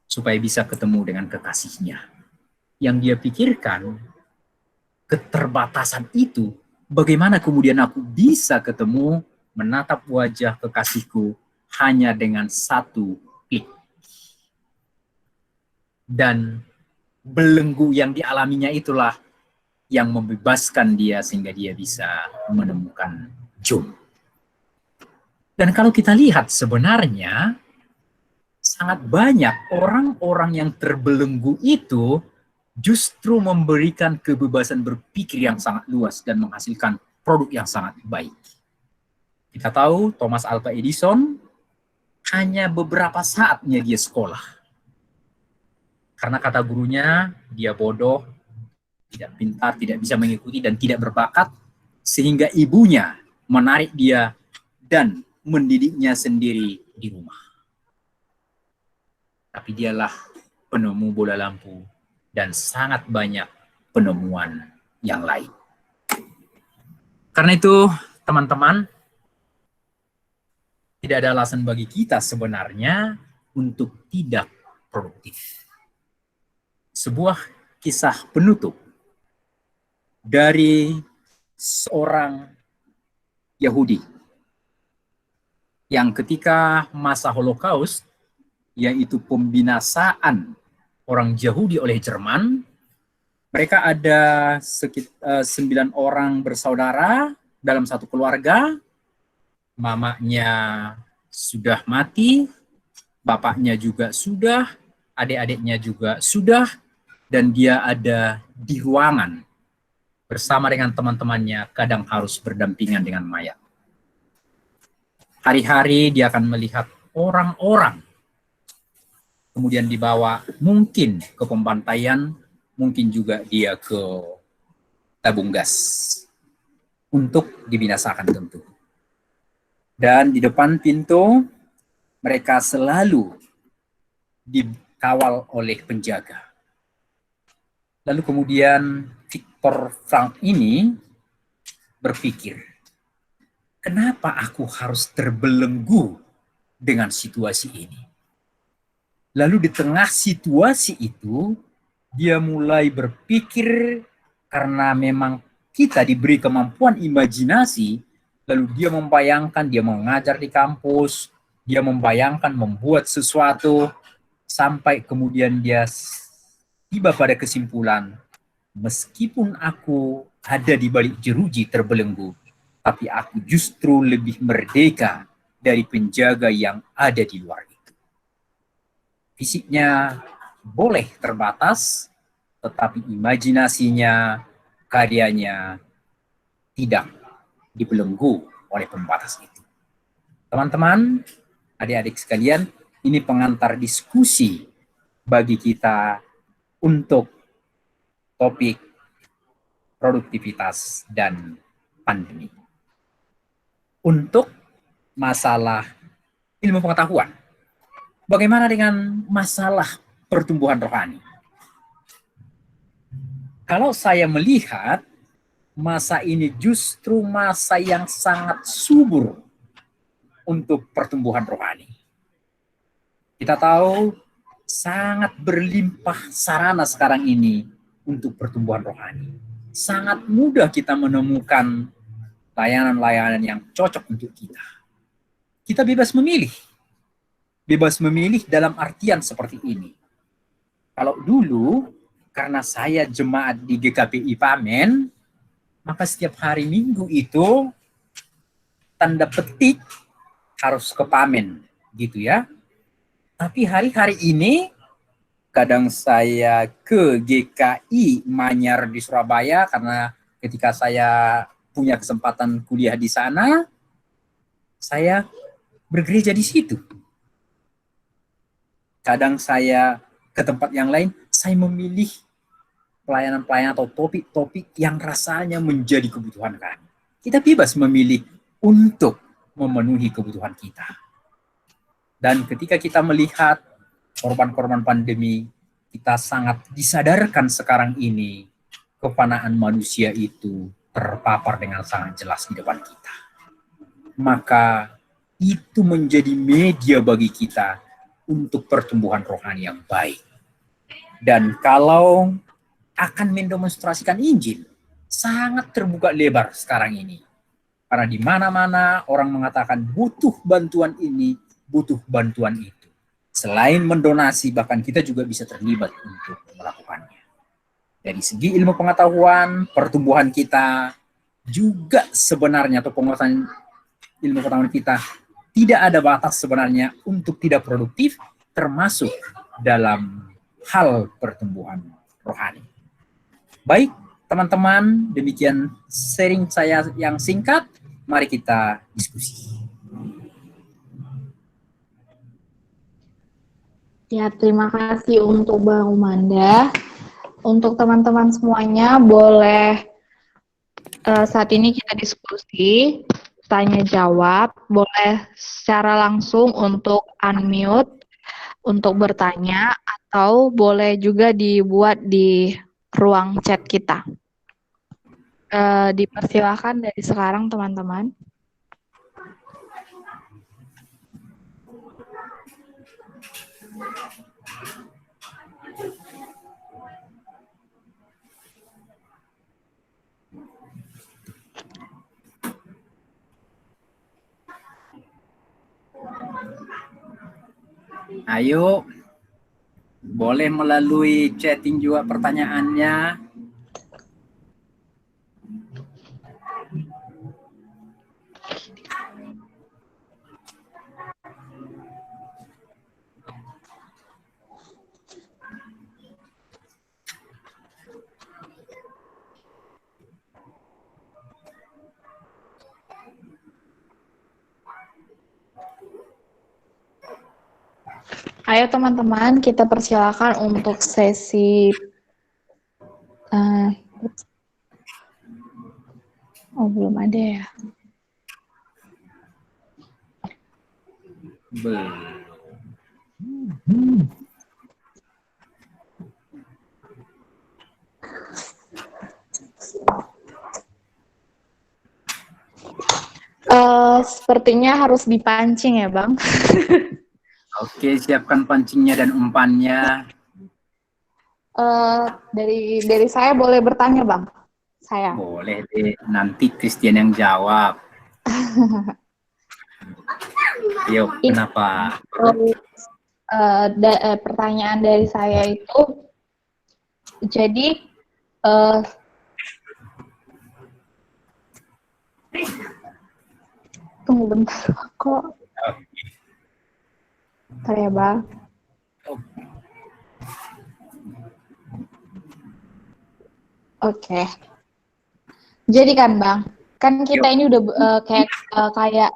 supaya bisa ketemu dengan kekasihnya. Yang dia pikirkan, keterbatasan itu, bagaimana kemudian aku bisa ketemu, menatap wajah kekasihku hanya dengan 1 klik. Dan belenggu yang dialaminya itulah yang membebaskan dia sehingga dia bisa menemukan Zoom. Dan kalau kita lihat sebenarnya sangat banyak orang-orang yang terbelenggu itu justru memberikan kebebasan berpikir yang sangat luas dan menghasilkan produk yang sangat baik. Kita tahu Thomas Alva Edison hanya beberapa saatnya dia sekolah. Karena kata gurunya, dia bodoh, tidak pintar, tidak bisa mengikuti, dan tidak berbakat, sehingga ibunya menarik dia dan mendidiknya sendiri di rumah. Tapi dialah penemu bola lampu dan sangat banyak penemuan yang lain. Karena itu, teman-teman, tidak ada alasan bagi kita sebenarnya untuk tidak produktif. Sebuah kisah penutup dari seorang Yahudi yang ketika masa Holocaust, yaitu pembinasaan orang Yahudi oleh Jerman, mereka ada sekitar 9 orang bersaudara dalam satu keluarga. Mamanya sudah mati, bapaknya juga sudah, adik-adiknya juga sudah, dan dia ada di ruangan bersama dengan teman-temannya, kadang harus berdampingan dengan mayat. Hari-hari dia akan melihat orang-orang, kemudian dibawa mungkin ke pembantaian, mungkin juga dia ke tabung gas untuk dibinasakan tentu. Dan di depan pintu mereka selalu dikawal oleh penjaga. Lalu kemudian Viktor Frankl ini berpikir, kenapa aku harus terbelenggu dengan situasi ini? Lalu di tengah situasi itu, dia mulai berpikir, karena memang kita diberi kemampuan imajinasi, lalu dia membayangkan, dia mengajar di kampus, dia membayangkan membuat sesuatu, sampai kemudian dia tiba pada kesimpulan, meskipun aku ada di balik jeruji terbelenggu, tapi aku justru lebih merdeka dari penjaga yang ada di luar itu. Fisiknya boleh terbatas, tetapi imajinasinya, karyanya tidak dibelenggu oleh pembatas itu. Teman-teman, adik-adik sekalian, ini pengantar diskusi bagi kita untuk topik produktivitas dan pandemi. Untuk masalah ilmu pengetahuan, bagaimana dengan masalah pertumbuhan rohani? Kalau saya melihat masa ini justru masa yang sangat subur untuk pertumbuhan rohani. Kita tahu sangat berlimpah sarana sekarang ini untuk pertumbuhan rohani. Sangat mudah kita menemukan layanan-layanan yang cocok untuk kita. Kita bebas memilih. Bebas memilih dalam artian seperti ini. Kalau dulu, karena saya jemaat di GKPI Pamen, maka setiap hari Minggu itu tanda petik harus ke PAMEN gitu ya. Tapi hari-hari ini kadang saya ke GKI Manyar di Surabaya karena ketika saya punya kesempatan kuliah di sana, saya bergereja di situ. Kadang saya ke tempat yang lain, saya memilih pelayanan-pelayanan atau topik-topik yang rasanya menjadi kebutuhan kami. Kita bebas memilih untuk memenuhi kebutuhan kita. Dan ketika kita melihat korban-korban pandemi, kita sangat disadarkan sekarang ini kefanaan manusia itu terpapar dengan sangat jelas di depan kita. Maka itu menjadi media bagi kita untuk pertumbuhan rohani yang baik. Dan kalau akan mendemonstrasikan Injil, sangat terbuka lebar sekarang ini. Karena di mana-mana orang mengatakan butuh bantuan ini, butuh bantuan itu. Selain mendonasi, bahkan kita juga bisa terlibat untuk melakukannya. Dari segi ilmu pengetahuan, pertumbuhan kita, juga sebenarnya atau penguasaan ilmu pengetahuan kita, tidak ada batas sebenarnya untuk tidak produktif, termasuk dalam hal pertumbuhan rohani. Baik, teman-teman, demikian sharing saya yang singkat. Mari kita diskusi. Ya, terima kasih untuk Bang Umanda. Untuk teman-teman semuanya, boleh saat ini kita diskusi, tanya jawab, boleh secara langsung untuk unmute, untuk bertanya, atau boleh juga dibuat di ruang chat kita. Dipersilakan dari sekarang, teman-teman. Ayo, boleh melalui chatting juga pertanyaannya. Ayo teman-teman, kita persilakan untuk sesi belum ada ya. Sepertinya harus dipancing ya, Bang. Oke, siapkan pancingnya dan umpannya. Dari saya boleh bertanya, Bang? Saya. Boleh deh, nanti Christian yang jawab. Yuk, kenapa? Pertanyaan dari saya itu, jadi tunggu bentar kok. Bentar ya, Bang. Oke. Jadi kan, Bang, kan kita ini udah kayak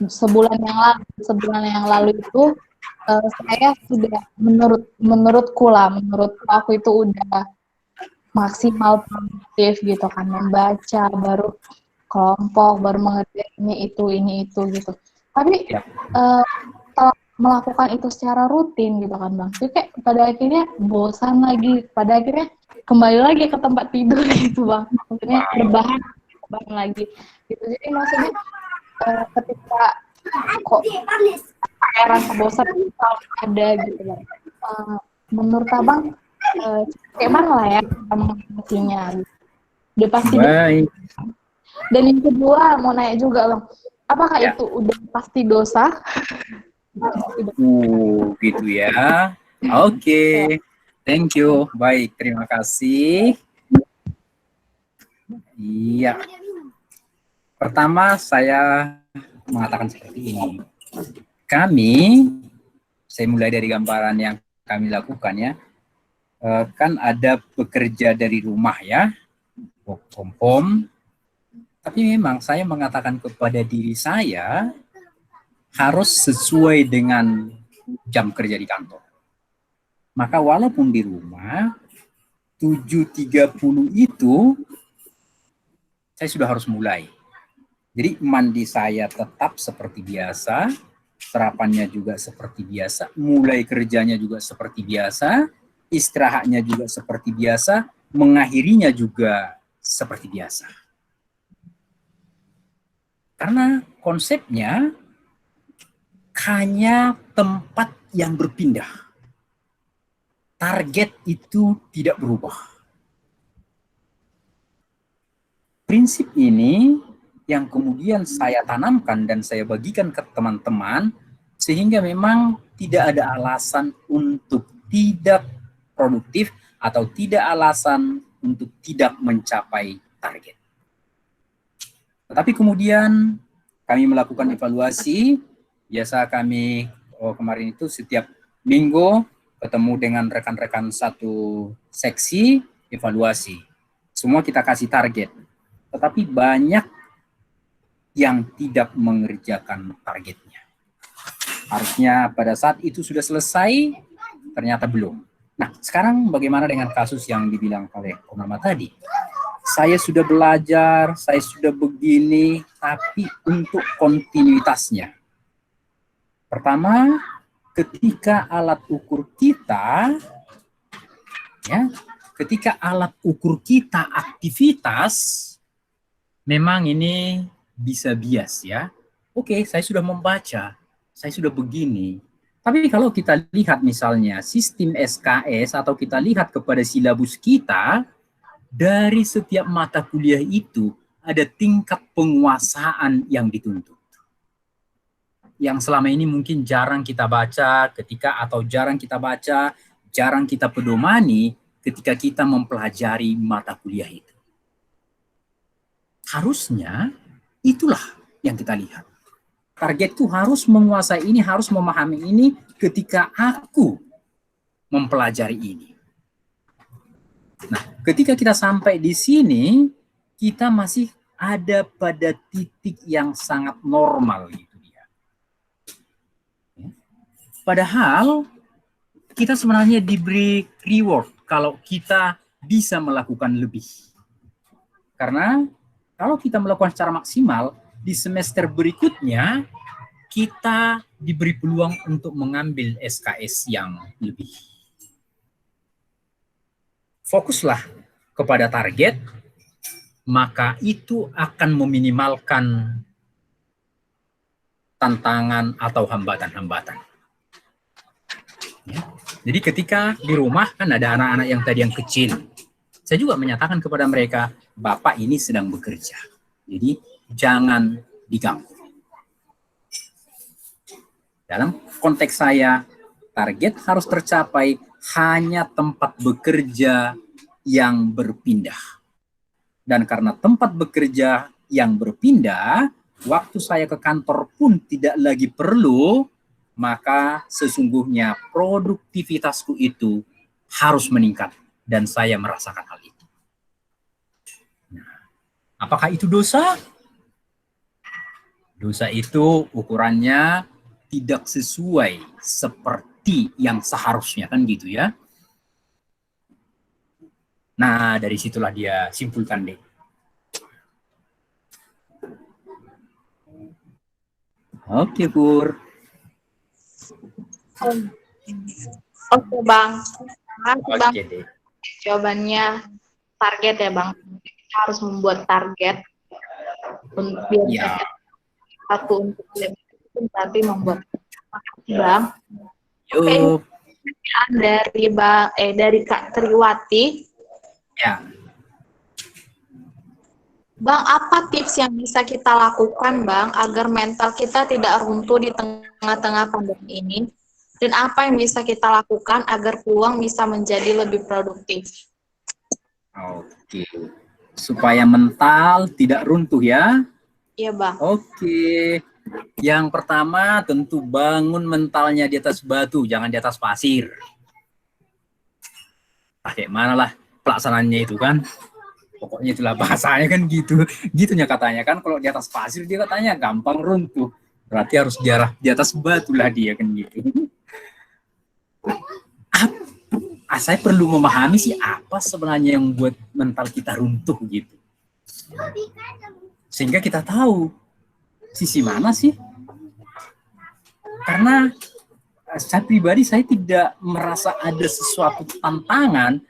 sebulan yang lalu itu saya sudah menurutku aku itu udah maksimal produktif gitu kan, membaca, baru kelompok, baru mengerjain ini itu gitu. Tapi setelah melakukan itu secara rutin gitu kan, Bang, jadi kayak pada akhirnya bosan lagi, pada akhirnya kembali lagi ke tempat tidur gitu, Bang. Maksudnya rebahan lagi gitu. Jadi maksudnya ketika kok rasa bosan itu selalu ada gitu, Bang. Menurut Abang kayak mana lah ya mengatasinya? Udah pasti. Baik. Dan yang kedua mau nanya juga, Bang, apakah itu udah pasti dosa? Gitu ya. Oke. Thank you. Baik, terima kasih. Iya. Pertama saya mengatakan seperti ini. Saya mulai dari gambaran yang kami lakukan ya. Kan ada bekerja dari rumah ya, work from home. Tapi memang saya mengatakan kepada diri saya harus sesuai dengan jam kerja di kantor. Maka walaupun di rumah 7.30 itu saya sudah harus mulai. Jadi mandi saya tetap seperti biasa, sarapannya juga seperti biasa, mulai kerjanya juga seperti biasa, istirahatnya juga seperti biasa, mengakhirinya juga seperti biasa. Karena konsepnya hanya tempat yang berpindah. Target itu tidak berubah. Prinsip ini yang kemudian saya tanamkan dan saya bagikan ke teman-teman, sehingga memang tidak ada alasan untuk tidak produktif atau tidak alasan untuk tidak mencapai target. Tetapi kemudian kami melakukan evaluasi, biasa kami kemarin itu setiap minggu ketemu dengan rekan-rekan satu seksi evaluasi. Semua kita kasih target, tetapi banyak yang tidak mengerjakan targetnya. Harusnya pada saat itu sudah selesai, ternyata belum. Nah, sekarang bagaimana dengan kasus yang dibilang oleh Komama tadi? Saya sudah belajar, saya sudah begini, tapi untuk kontinuitasnya. Pertama, ketika alat ukur kita, ya, ketika alat ukur kita aktivitas, memang ini bisa bias ya. Oke, saya sudah membaca, saya sudah begini. Tapi kalau kita lihat misalnya sistem SKS atau kita lihat kepada silabus kita, dari setiap mata kuliah itu ada tingkat penguasaan yang dituntut. Yang selama ini mungkin jarang kita baca jarang kita pedomani ketika kita mempelajari mata kuliah itu. Harusnya itulah yang kita lihat. Targetku harus menguasai ini, harus memahami ini ketika aku mempelajari ini. Nah, ketika kita sampai di sini, kita masih ada pada titik yang sangat normal gitu dia. Padahal kita sebenarnya diberi reward kalau kita bisa melakukan lebih. Karena kalau kita melakukan secara maksimal, di semester berikutnya kita diberi peluang untuk mengambil SKS yang lebih. Fokuslah kepada target, maka itu akan meminimalkan tantangan atau hambatan-hambatan. Ya. Jadi ketika di rumah kan ada anak-anak yang tadi yang kecil. Saya juga menyatakan kepada mereka, Bapak ini sedang bekerja. Jadi jangan diganggu. Dalam konteks saya, target harus tercapai hanya tempat bekerja yang berpindah. Dan karena tempat bekerja yang berpindah, waktu saya ke kantor pun tidak lagi perlu, maka sesungguhnya produktivitasku itu harus meningkat. Dan saya merasakan hal itu. Nah, apakah itu dosa? Dosa itu ukurannya tidak sesuai seperti yang seharusnya, kan gitu ya. Nah, dari situlah dia simpulkan deh. Oke, Pur. Oke, Bang. Makasih, Bang. Oke deh. Jawabannya target ya, Bang. Kita harus membuat target untuk biar Ya. satu untuk lebih, tapi membuat. Makasih, Bang. Yuk. Dari Kak Triwati. Ya. Bang, apa tips yang bisa kita lakukan, Bang, agar mental kita tidak runtuh di tengah-tengah pandemi ini? Dan apa yang bisa kita lakukan agar peluang bisa menjadi lebih produktif? Oke. supaya mental tidak runtuh ya. Iya Bang. Oke. Yang pertama tentu bangun mentalnya di atas batu, jangan di atas pasir. Kayak mana lah pelaksanaannya itu kan. Pokoknya itulah bahasanya kan gitu. Gitunya katanya kan, kalau di atas pasir dia katanya gampang runtuh. Berarti harus di atas batu lah dia kan gitu. Saya perlu memahami sih apa sebenarnya yang buat mental kita runtuh gitu. Sehingga kita tahu sisi mana sih. Karena saya pribadi saya tidak merasa ada sesuatu tantangan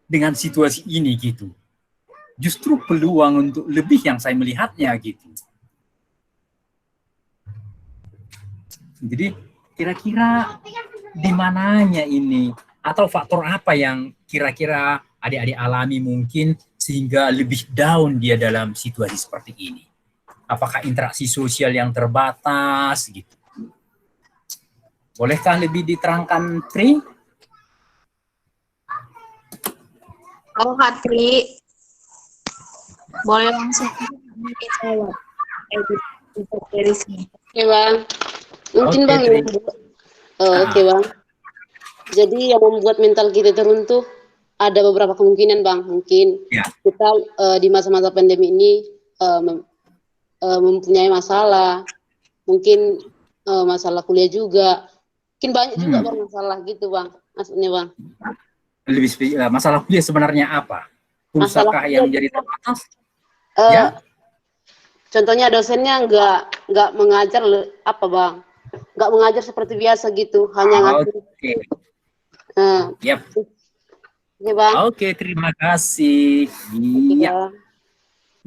dengan situasi ini gitu. Justru peluang untuk lebih yang saya melihatnya gitu. Jadi kira-kira di mananya ini, atau faktor apa yang kira-kira adik-adik alami mungkin sehingga lebih down dia dalam situasi seperti ini? Apakah interaksi sosial yang terbatas gitu? Bolehkah lebih diterangkan, Tri? Kalau Kak Tri, boleh langsung jawab. Dari sini. Oke Bang. Mungkin Oke, Bang. Tri. Oke Bang. Jadi yang membuat mental kita teruntuh ada beberapa kemungkinan Bang. Mungkin Ya. kita di masa-masa pandemi ini mempunyai masalah. Mungkin masalah kuliah juga. Mungkin banyak juga Bang masalah gitu Bang. Maksudnya Bang. Lebih masalah kuliah sebenarnya apa? Pulsakah yang jadi terbatas? Ya. Contohnya dosennya nggak mengajar apa Bang? Nggak mengajar seperti biasa gitu, hanya ngasih. Oke. Yep. Yep. Ya Bang. Oke, terima kasih. Iya. Bang.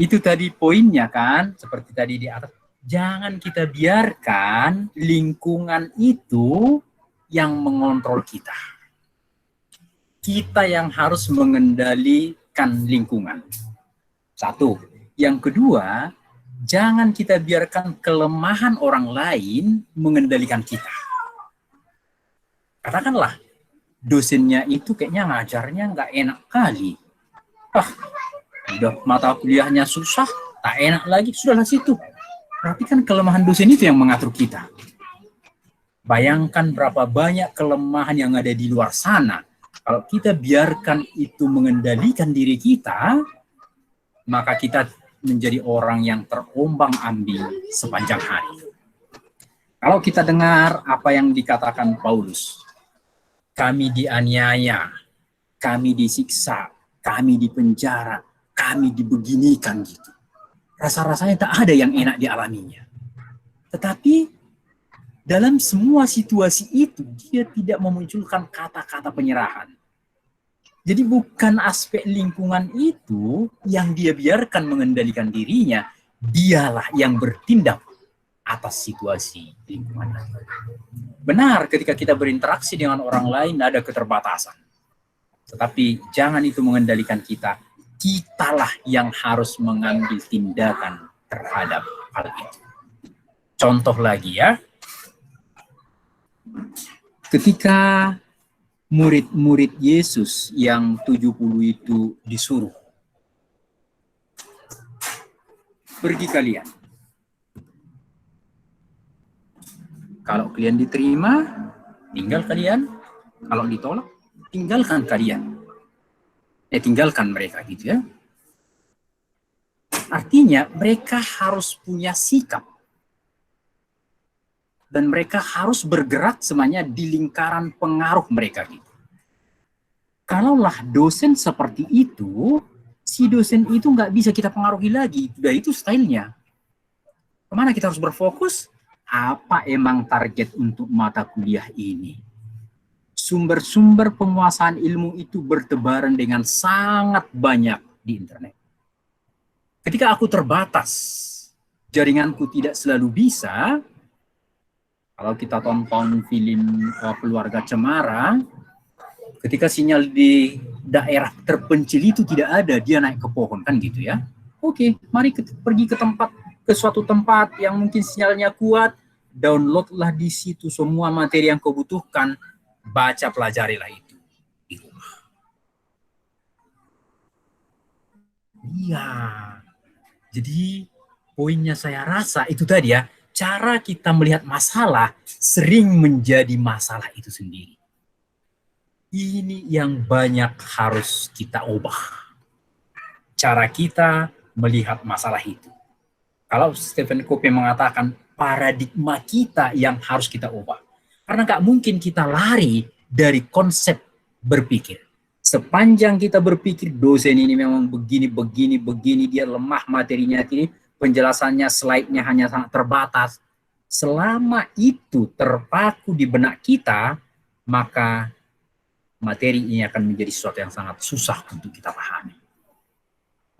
Itu tadi poinnya kan, seperti tadi di atas. Jangan kita biarkan lingkungan itu yang mengontrol kita. Kita yang harus mengendalikan lingkungan. Satu. Yang kedua, jangan kita biarkan kelemahan orang lain mengendalikan kita. Katakanlah, dosennya itu kayaknya ngajarnya nggak enak kali. Udah mata kuliahnya susah, tak enak lagi, sudahlah situ. Berarti kan kelemahan dosen itu yang mengatur kita. Bayangkan berapa banyak kelemahan yang ada di luar sana. Kalau kita biarkan itu mengendalikan diri kita, maka kita menjadi orang yang terombang-ambing sepanjang hari. Kalau kita dengar apa yang dikatakan Paulus, kami dianiaya, kami disiksa, kami dipenjara, kami dibeginikan gitu. Rasa-rasanya tak ada yang enak dialaminya. Tetapi dalam semua situasi itu, dia tidak memunculkan kata-kata penyerahan. Jadi bukan aspek lingkungan itu yang dia biarkan mengendalikan dirinya, dialah yang bertindak atas situasi lingkungan. Benar, ketika kita berinteraksi dengan orang lain ada keterbatasan. Tetapi jangan itu mengendalikan kita. Kitalah yang harus mengambil tindakan terhadap hal itu. Contoh lagi ya. Ketika murid-murid Yesus yang 70 itu disuruh, pergi kalian. Kalau kalian diterima, tinggal kalian. Kalau ditolak, tinggalkan kalian. Tinggalkan mereka gitu ya. Artinya mereka harus punya sikap. Dan mereka harus bergerak semuanya di lingkaran pengaruh mereka gitu. Kalaulah dosen seperti itu, si dosen itu nggak bisa kita pengaruhi lagi. Udah itu stylenya. Kemana kita harus berfokus? Apa emang target untuk mata kuliah ini? Sumber-sumber penguasaan ilmu itu bertebaran dengan sangat banyak di internet. Ketika aku terbatas, jaringanku tidak selalu bisa. Kalau kita tonton film Keluarga Cemara, ketika sinyal di daerah terpencil itu tidak ada, dia naik ke pohon kan gitu ya. Oke, mari pergi ke suatu tempat yang mungkin sinyalnya kuat, downloadlah di situ semua materi yang kau butuhkan, baca pelajarilah itu. Iya. Jadi poinnya saya rasa itu tadi ya, cara kita melihat masalah sering menjadi masalah itu sendiri. Ini yang banyak harus kita ubah. Cara kita melihat masalah itu. Kalau Stephen Covey mengatakan paradigma kita yang harus kita ubah. Karena nggak mungkin kita lari dari konsep berpikir. Sepanjang kita berpikir dosen ini memang begini, dia lemah materinya ini, penjelasannya, slide-nya hanya sangat terbatas. Selama itu terpaku di benak kita, maka materi ini akan menjadi sesuatu yang sangat susah untuk kita pahami.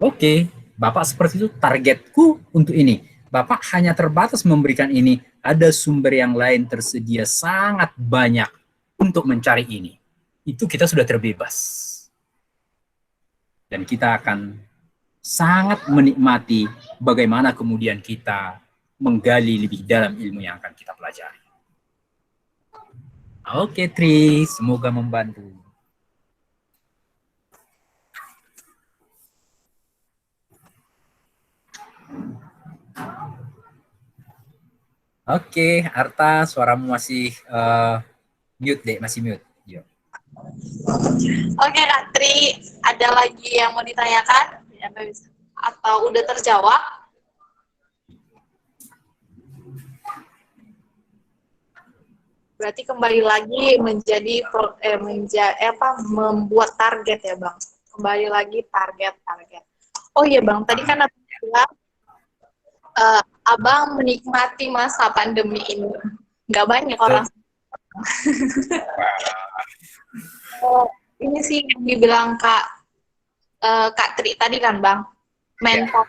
Oke, Bapak seperti itu, targetku untuk ini. Bapak hanya terbatas memberikan ini, ada sumber yang lain tersedia sangat banyak untuk mencari ini. Itu kita sudah terbebas. Dan kita akan sangat menikmati bagaimana kemudian kita menggali lebih dalam ilmu yang akan kita pelajari. Oke, Tri, semoga membantu. Oke, Arta, suaramu masih mute deh, masih mute. Yo. Oke, Kak Tri, ada lagi yang mau ditanyakan? Atau udah terjawab? Berarti kembali lagi menjadi membuat target ya, Bang. Kembali lagi target. Oh iya, Bang, tadi kan Abang bilang Abang menikmati masa pandemi ini. Nggak banyak orang. Ini sih yang dibilang Kak Tri tadi kan, Bang. Mental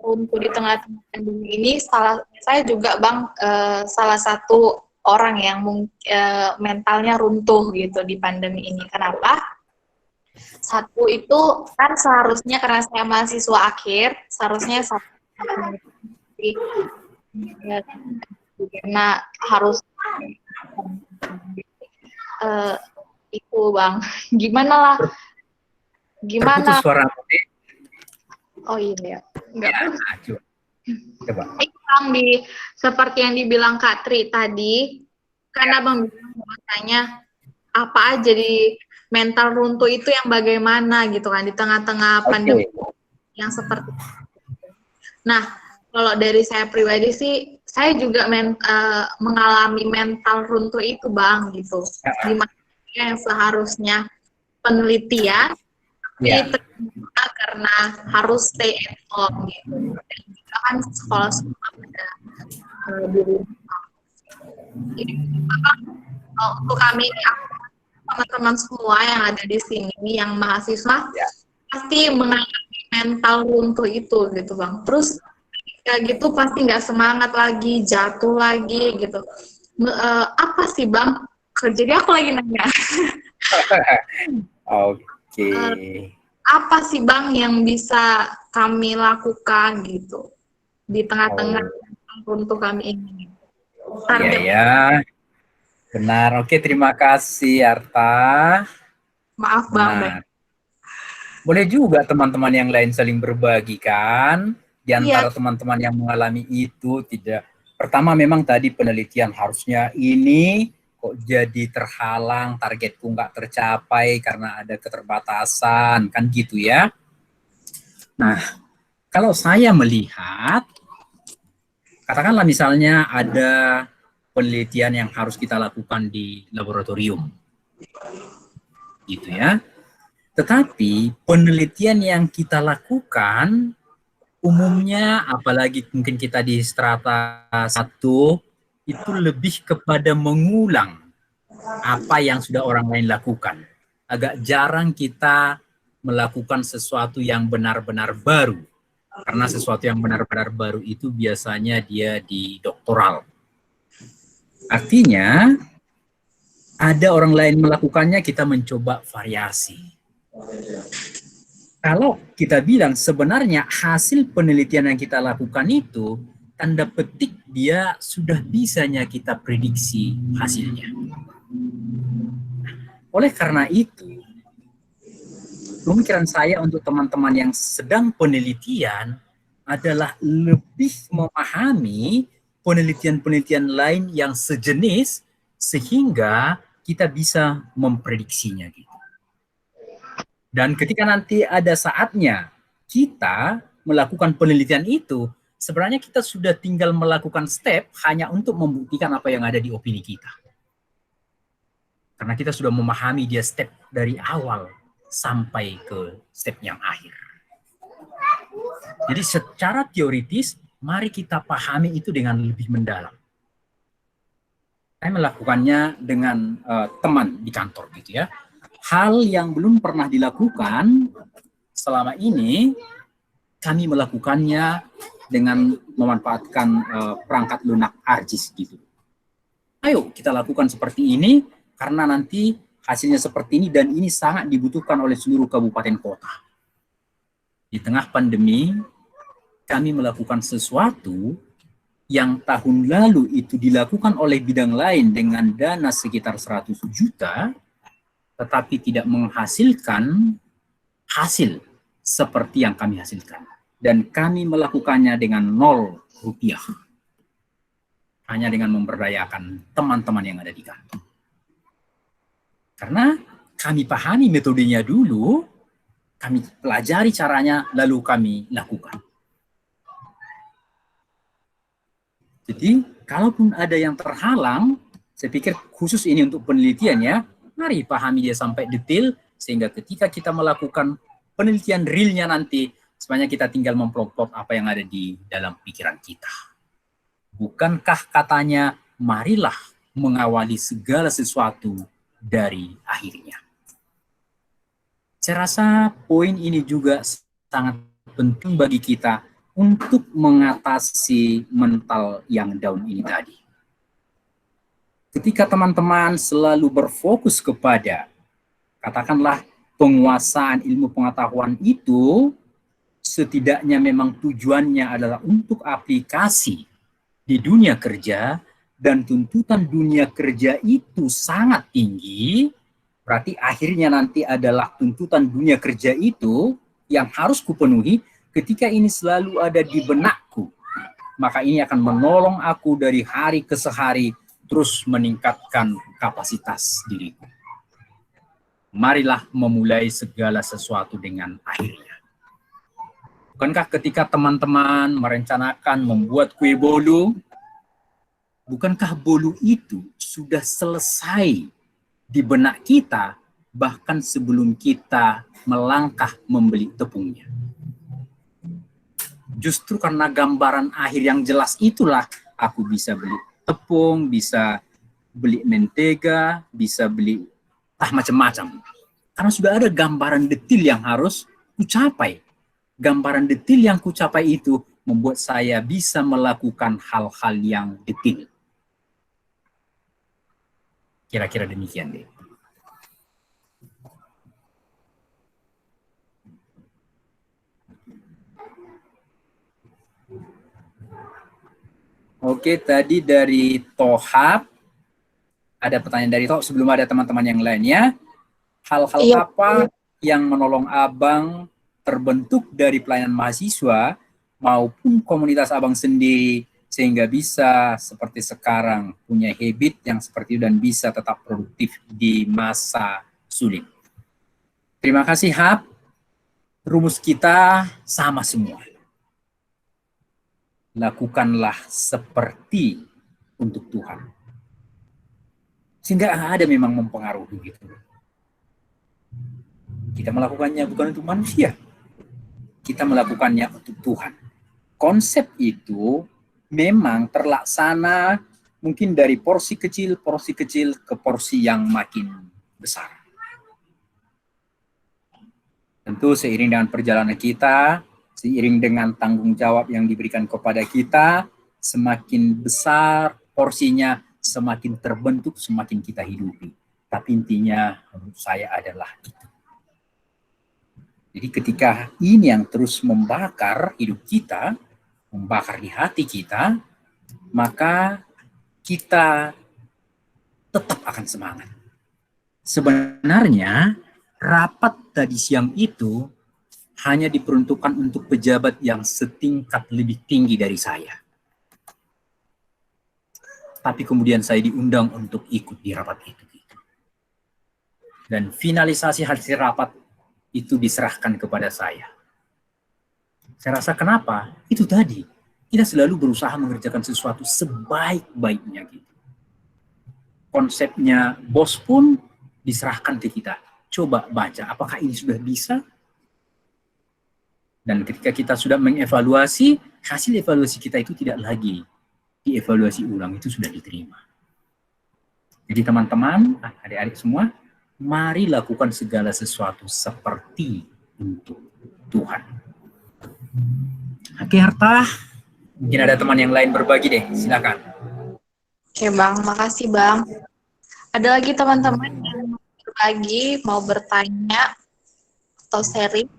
untuk di tengah-tengah pandemi ini, saya juga, Bang, salah satu orang yang mentalnya runtuh gitu di pandemi ini. Kenapa? Satu itu kan seharusnya karena saya mahasiswa akhir, seharusnya karena harus itu, Bang. Gimana? Terputus suara. Oh iya. Enggak. Ya, coba. Bang, seperti yang dibilang Kak Tri tadi, karena Bang bilang bahwasanya apa aja di mental runtuh itu yang bagaimana gitu kan di tengah-tengah pandemi yang seperti itu. Nah, kalau dari saya pribadi sih, saya juga mengalami mental runtuh itu, Bang, gitu. Di mana yang seharusnya penelitian diterima karena harus stay at home gitu. Dan juga kan sekolah semua pada di rumah. Jadi, untuk kami teman-teman semua yang ada di sini yang mahasiswa pasti mengalami mental runtuh itu gitu, Bang. Terus kayak gitu pasti nggak semangat lagi, jatuh lagi gitu. Apa sih, Bang? Jadi aku lagi nanya. Oke. Apa sih, Bang, yang bisa kami lakukan gitu di tengah-tengah runtuh kami ini? Iya. Benar. Oke, terima kasih, Arta. Maaf, Bang. Boleh juga teman-teman yang lain saling berbagi kan? Di antara teman-teman yang mengalami itu tidak. Pertama memang tadi penelitian harusnya ini kok jadi terhalang, targetku nggak tercapai karena ada keterbatasan, kan gitu ya. Nah, kalau saya melihat, katakanlah misalnya ada penelitian yang harus kita lakukan di laboratorium, gitu ya. Tetapi penelitian yang kita lakukan umumnya, apalagi mungkin kita di strata 1, itu lebih kepada mengulang apa yang sudah orang lain lakukan. Agak jarang kita melakukan sesuatu yang benar-benar baru. Karena sesuatu yang benar-benar baru itu biasanya dia di doktoral. Artinya, ada orang lain melakukannya, kita mencoba variasi. Kalau kita bilang sebenarnya hasil penelitian yang kita lakukan itu, tanda petik dia sudah bisanya kita prediksi hasilnya. Oleh karena itu, pemikiran saya untuk teman-teman yang sedang penelitian adalah lebih memahami penelitian-penelitian lain yang sejenis sehingga kita bisa memprediksinya gitu. Dan ketika nanti ada saatnya kita melakukan penelitian itu, sebenarnya kita sudah tinggal melakukan step hanya untuk membuktikan apa yang ada di opini kita. Karena kita sudah memahami dia step dari awal sampai ke step yang akhir. Jadi secara teoritis, mari kita pahami itu dengan lebih mendalam. Saya melakukannya dengan teman di kantor gitu ya. Hal yang belum pernah dilakukan selama ini, kami melakukannya dengan memanfaatkan perangkat lunak ArcGIS gitu. Ayo kita lakukan seperti ini, karena nanti hasilnya seperti ini dan ini sangat dibutuhkan oleh seluruh kabupaten kota. Di tengah pandemi, kami melakukan sesuatu yang tahun lalu itu dilakukan oleh bidang lain dengan dana sekitar 100 juta, tetapi tidak menghasilkan hasil seperti yang kami hasilkan. Dan kami melakukannya dengan 0 rupiah. Hanya dengan memberdayakan teman-teman yang ada di kantor. Karena kami pahami metodenya dulu, kami pelajari caranya, lalu kami lakukan. Jadi, kalaupun ada yang terhalang, saya pikir khusus ini untuk penelitian ya, mari pahami dia sampai detail, sehingga ketika kita melakukan penelitian realnya nanti, sebenarnya kita tinggal memplot-plot apa yang ada di dalam pikiran kita. Bukankah katanya, marilah mengawali segala sesuatu dari akhirnya. Saya rasa poin ini juga sangat penting bagi kita untuk mengatasi mental yang down ini tadi. Ketika teman-teman selalu berfokus kepada, katakanlah penguasaan ilmu pengetahuan itu, setidaknya memang tujuannya adalah untuk aplikasi di dunia kerja, dan tuntutan dunia kerja itu sangat tinggi, berarti akhirnya nanti adalah tuntutan dunia kerja itu yang harus kupenuhi. Ketika ini selalu ada di benakku, maka ini akan menolong aku dari hari ke hari terus meningkatkan kapasitas diriku. Marilah memulai segala sesuatu dengan akhirnya. Bukankah ketika teman-teman merencanakan membuat kue bolu, bukankah bolu itu sudah selesai di benak kita bahkan sebelum kita melangkah membeli tepungnya? Justru karena gambaran akhir yang jelas itulah aku bisa beli tepung, bisa beli mentega, bisa beli macam-macam. Karena sudah ada gambaran detil yang harus kucapai. Gambaran detil yang kucapai itu membuat saya bisa melakukan hal-hal yang detil. Kira-kira demikian deh. Oke, tadi dari Tohab, ada pertanyaan dari Tohab sebelum ada teman-teman yang lainnya. Hal-hal apa yang menolong Abang terbentuk dari pelayanan mahasiswa maupun komunitas Abang sendiri sehingga bisa seperti sekarang punya habit yang seperti itu dan bisa tetap produktif di masa sulit? Terima kasih, Hab. Rumus kita sama semua. Lakukanlah seperti untuk Tuhan. Sehingga ada memang mempengaruhi gitu. Kita melakukannya bukan untuk manusia. Kita melakukannya untuk Tuhan. Konsep itu memang terlaksana mungkin dari porsi kecil ke porsi yang makin besar. Tentu seiring dengan perjalanan kita, seiring dengan tanggung jawab yang diberikan kepada kita, semakin besar porsinya, semakin terbentuk, semakin kita hidupi. Tapi intinya menurut saya adalah itu. Jadi ketika ini yang terus membakar hidup kita, membakar di hati kita, maka kita tetap akan semangat. Sebenarnya rapat tadi siang itu hanya diperuntukkan untuk pejabat yang setingkat lebih tinggi dari saya. Tapi kemudian saya diundang untuk ikut di rapat itu. Dan finalisasi hasil rapat itu diserahkan kepada saya. Saya rasa kenapa? Itu tadi. Kita selalu berusaha mengerjakan sesuatu sebaik-baiknya gitu. Konsepnya bos pun diserahkan ke kita. Coba baca, apakah ini sudah bisa? Dan ketika kita sudah mengevaluasi, hasil evaluasi kita itu tidak lagi dievaluasi ulang, itu sudah diterima. Jadi teman-teman, adik-adik semua, mari lakukan segala sesuatu seperti untuk Tuhan. Oke, Harta. Mungkin ada teman yang lain berbagi deh, silakan. Oke Bang, makasih Bang. Ada lagi teman-teman yang mau berbagi, mau bertanya, atau sharing?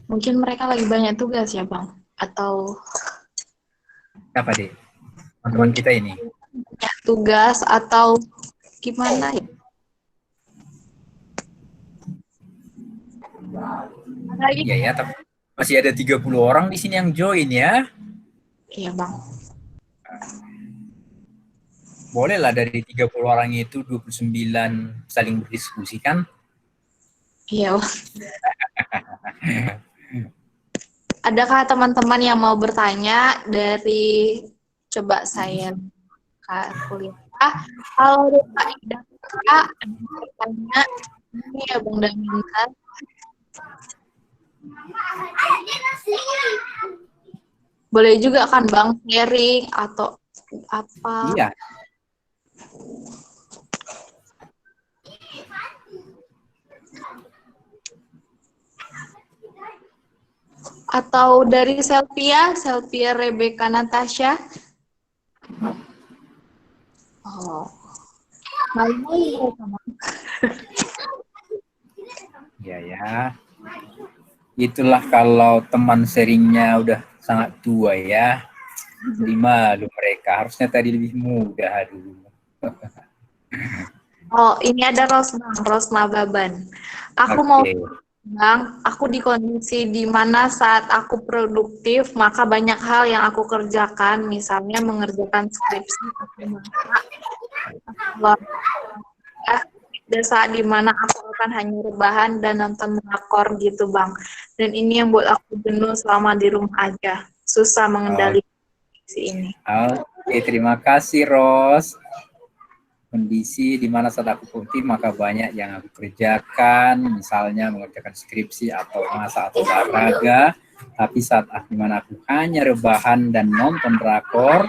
Mungkin mereka lagi banyak tugas ya Bang? Atau Apa deh? Teman-teman kita ini. banyak tugas atau gimana ya? Ada lagi? Iya ya, tapi masih ada 30 orang di sini yang join ya. Iya Bang. Bolehlah dari 30 orang itu 29 saling berdiskusi kan? Iya Bang. Adakah teman-teman yang mau bertanya dari, coba saya kuliah. Kalau ada Kak Ida, Kak, ada yang bertanya, ini ya Bang Daminkan. Boleh juga kan Bang sharing atau apa? Iya. Atau dari Selvia Rebecca Natasha. Oh. Malu sama. Iya ya. Itulah kalau teman sharingnya udah sangat tua ya. Jadi malu mereka. Harusnya tadi lebih muda dulu. Oh, ini ada Rosma Baban. Aku mau Bang, aku di kondisi di mana saat aku produktif, maka banyak hal yang aku kerjakan, misalnya mengerjakan skripsi, dan saat di mana aku akan hanya rebahan dan nonton drakor gitu, Bang. Dan ini yang buat aku jenuh selama di rumah aja. Susah mengendalikan kondisi ini. Oke, terima kasih, Ros. Kondisi di mana saat aku produktif maka banyak yang aku kerjakan, misalnya mengerjakan skripsi atau masak atau olahraga. Tapi saat di mana aku hanya rebahan dan nonton drakor,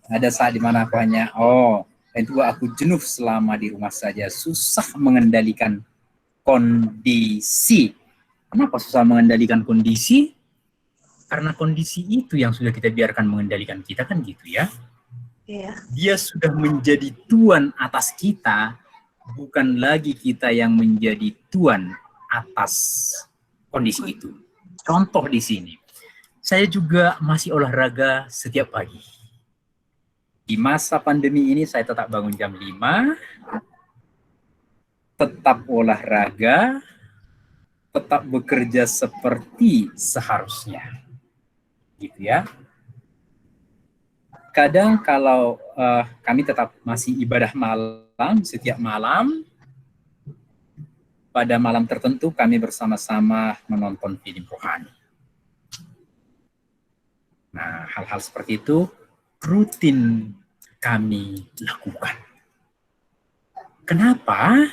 ada saat di mana aku hanya itu aku jenuh selama di rumah saja, susah mengendalikan kondisi. Kenapa susah mengendalikan kondisi? Karena kondisi itu yang sudah kita biarkan mengendalikan kita kan gitu ya. Dia sudah menjadi tuan atas kita, bukan lagi kita yang menjadi tuan atas kondisi itu. Contoh di sini, saya juga masih olahraga setiap pagi. Di masa pandemi ini saya tetap bangun jam 5, tetap olahraga, tetap bekerja seperti seharusnya. Gitu ya. Kadang kalau kami tetap masih ibadah malam setiap malam, pada malam tertentu kami bersama-sama menonton film rohani. Nah, hal-hal seperti itu rutin kami lakukan. Kenapa?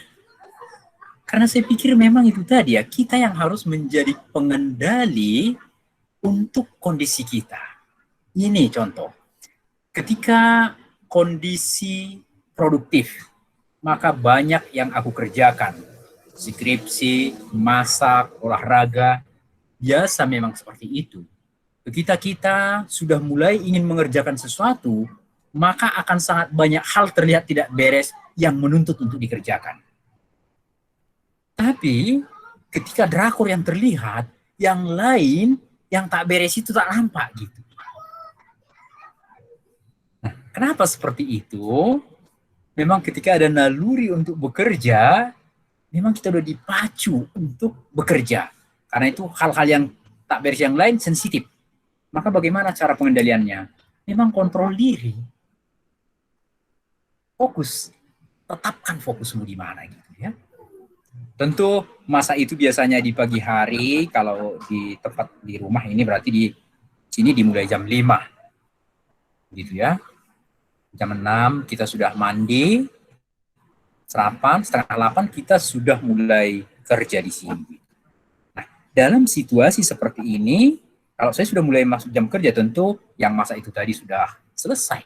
Karena saya pikir memang itu tadi ya, kita yang harus menjadi pengendali untuk kondisi kita. Ini contoh. Ketika kondisi produktif, maka banyak yang aku kerjakan. Skripsi, masak, olahraga, biasa memang seperti itu. Ketika kita sudah mulai ingin mengerjakan sesuatu, maka akan sangat banyak hal terlihat tidak beres yang menuntut untuk dikerjakan. Tapi ketika drakor yang terlihat, yang lain yang tak beres itu tak nampak gitu. Kenapa seperti itu? Memang ketika ada naluri untuk bekerja, memang kita udah dipacu untuk bekerja. Karena itu hal-hal yang tak beres yang lain sensitif. Maka bagaimana cara pengendaliannya? Memang kontrol diri. Fokus. Tetapkan fokusmu di mana gitu ya. Tentu masa itu biasanya di pagi hari, kalau di tempat di rumah ini berarti di sini dimulai jam 5. Gitu ya. Jam 6 kita sudah mandi, sarapan, setengah 8 kita sudah mulai kerja di sini. Nah, dalam situasi seperti ini, kalau saya sudah mulai masuk jam kerja, tentu yang masa itu tadi sudah selesai.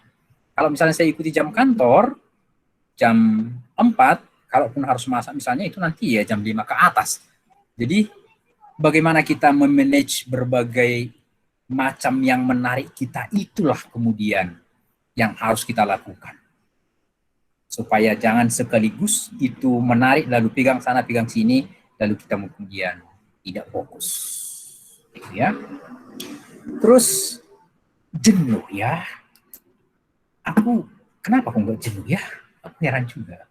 Kalau misalnya saya ikuti jam kantor, jam 4, kalaupun harus masak misalnya, itu nanti ya jam 5 ke atas. Jadi, bagaimana kita memanage berbagai macam yang menarik kita, itulah kemudian yang harus kita lakukan. Supaya jangan sekaligus itu menarik, lalu pegang sana, pegang sini, lalu kita kemudian tidak fokus. Gitu ya. Terus, jenuh ya. Kenapa aku nggak jenuh ya? Aku heran juga.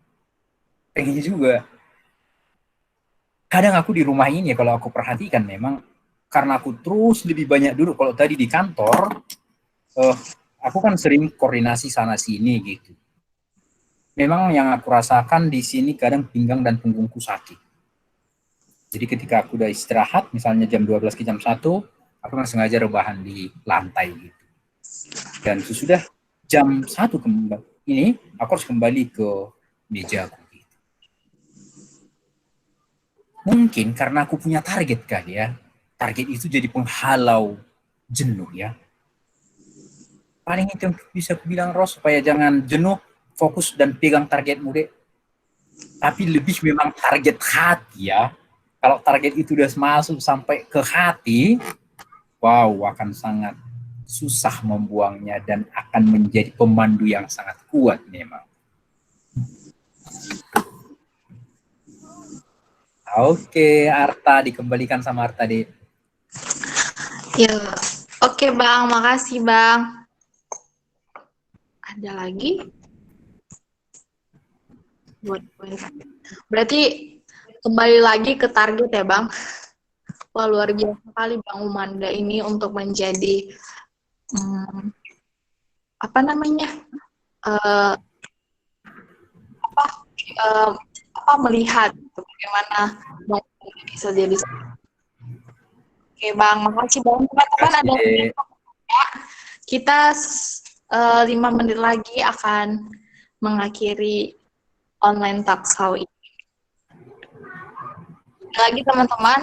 Pengennya juga. Kadang aku di rumah ini, kalau aku perhatikan memang, karena aku terus lebih banyak duduk. Kalau tadi di kantor, aku kan sering koordinasi sana-sini gitu. Memang yang aku rasakan di sini kadang pinggang dan punggungku sakit. Jadi ketika aku udah istirahat, misalnya jam 12 ke jam 1, aku kan sengaja rebahan di lantai gitu. Dan sesudah jam 1 ini, aku harus kembali ke mejaku. Gitu. Mungkin karena aku punya target kali ya. Target itu jadi penghalau jenuh ya. Paling itu yang bisa aku bilang, Ros, supaya jangan jenuh, fokus dan pegang targetmu deh. Tapi lebih memang target hati ya. Kalau target itu udah masuk sampai ke hati, wow, akan sangat susah membuangnya dan akan menjadi pemandu yang sangat kuat memang. Oke, Arta, dikembalikan sama Arta deh. Ya, oke Bang, makasih Bang. Ada lagi? Berarti kembali lagi ke target ya Bang. Wah, luar biasa sekali Bang Umanda ini untuk menjadi melihat bagaimana Bang bisa jadi. Oke Bang, makasih Bang. Teman-teman ada ya. Kita 5 menit lagi akan mengakhiri online talkshow ini. Lagi teman-teman.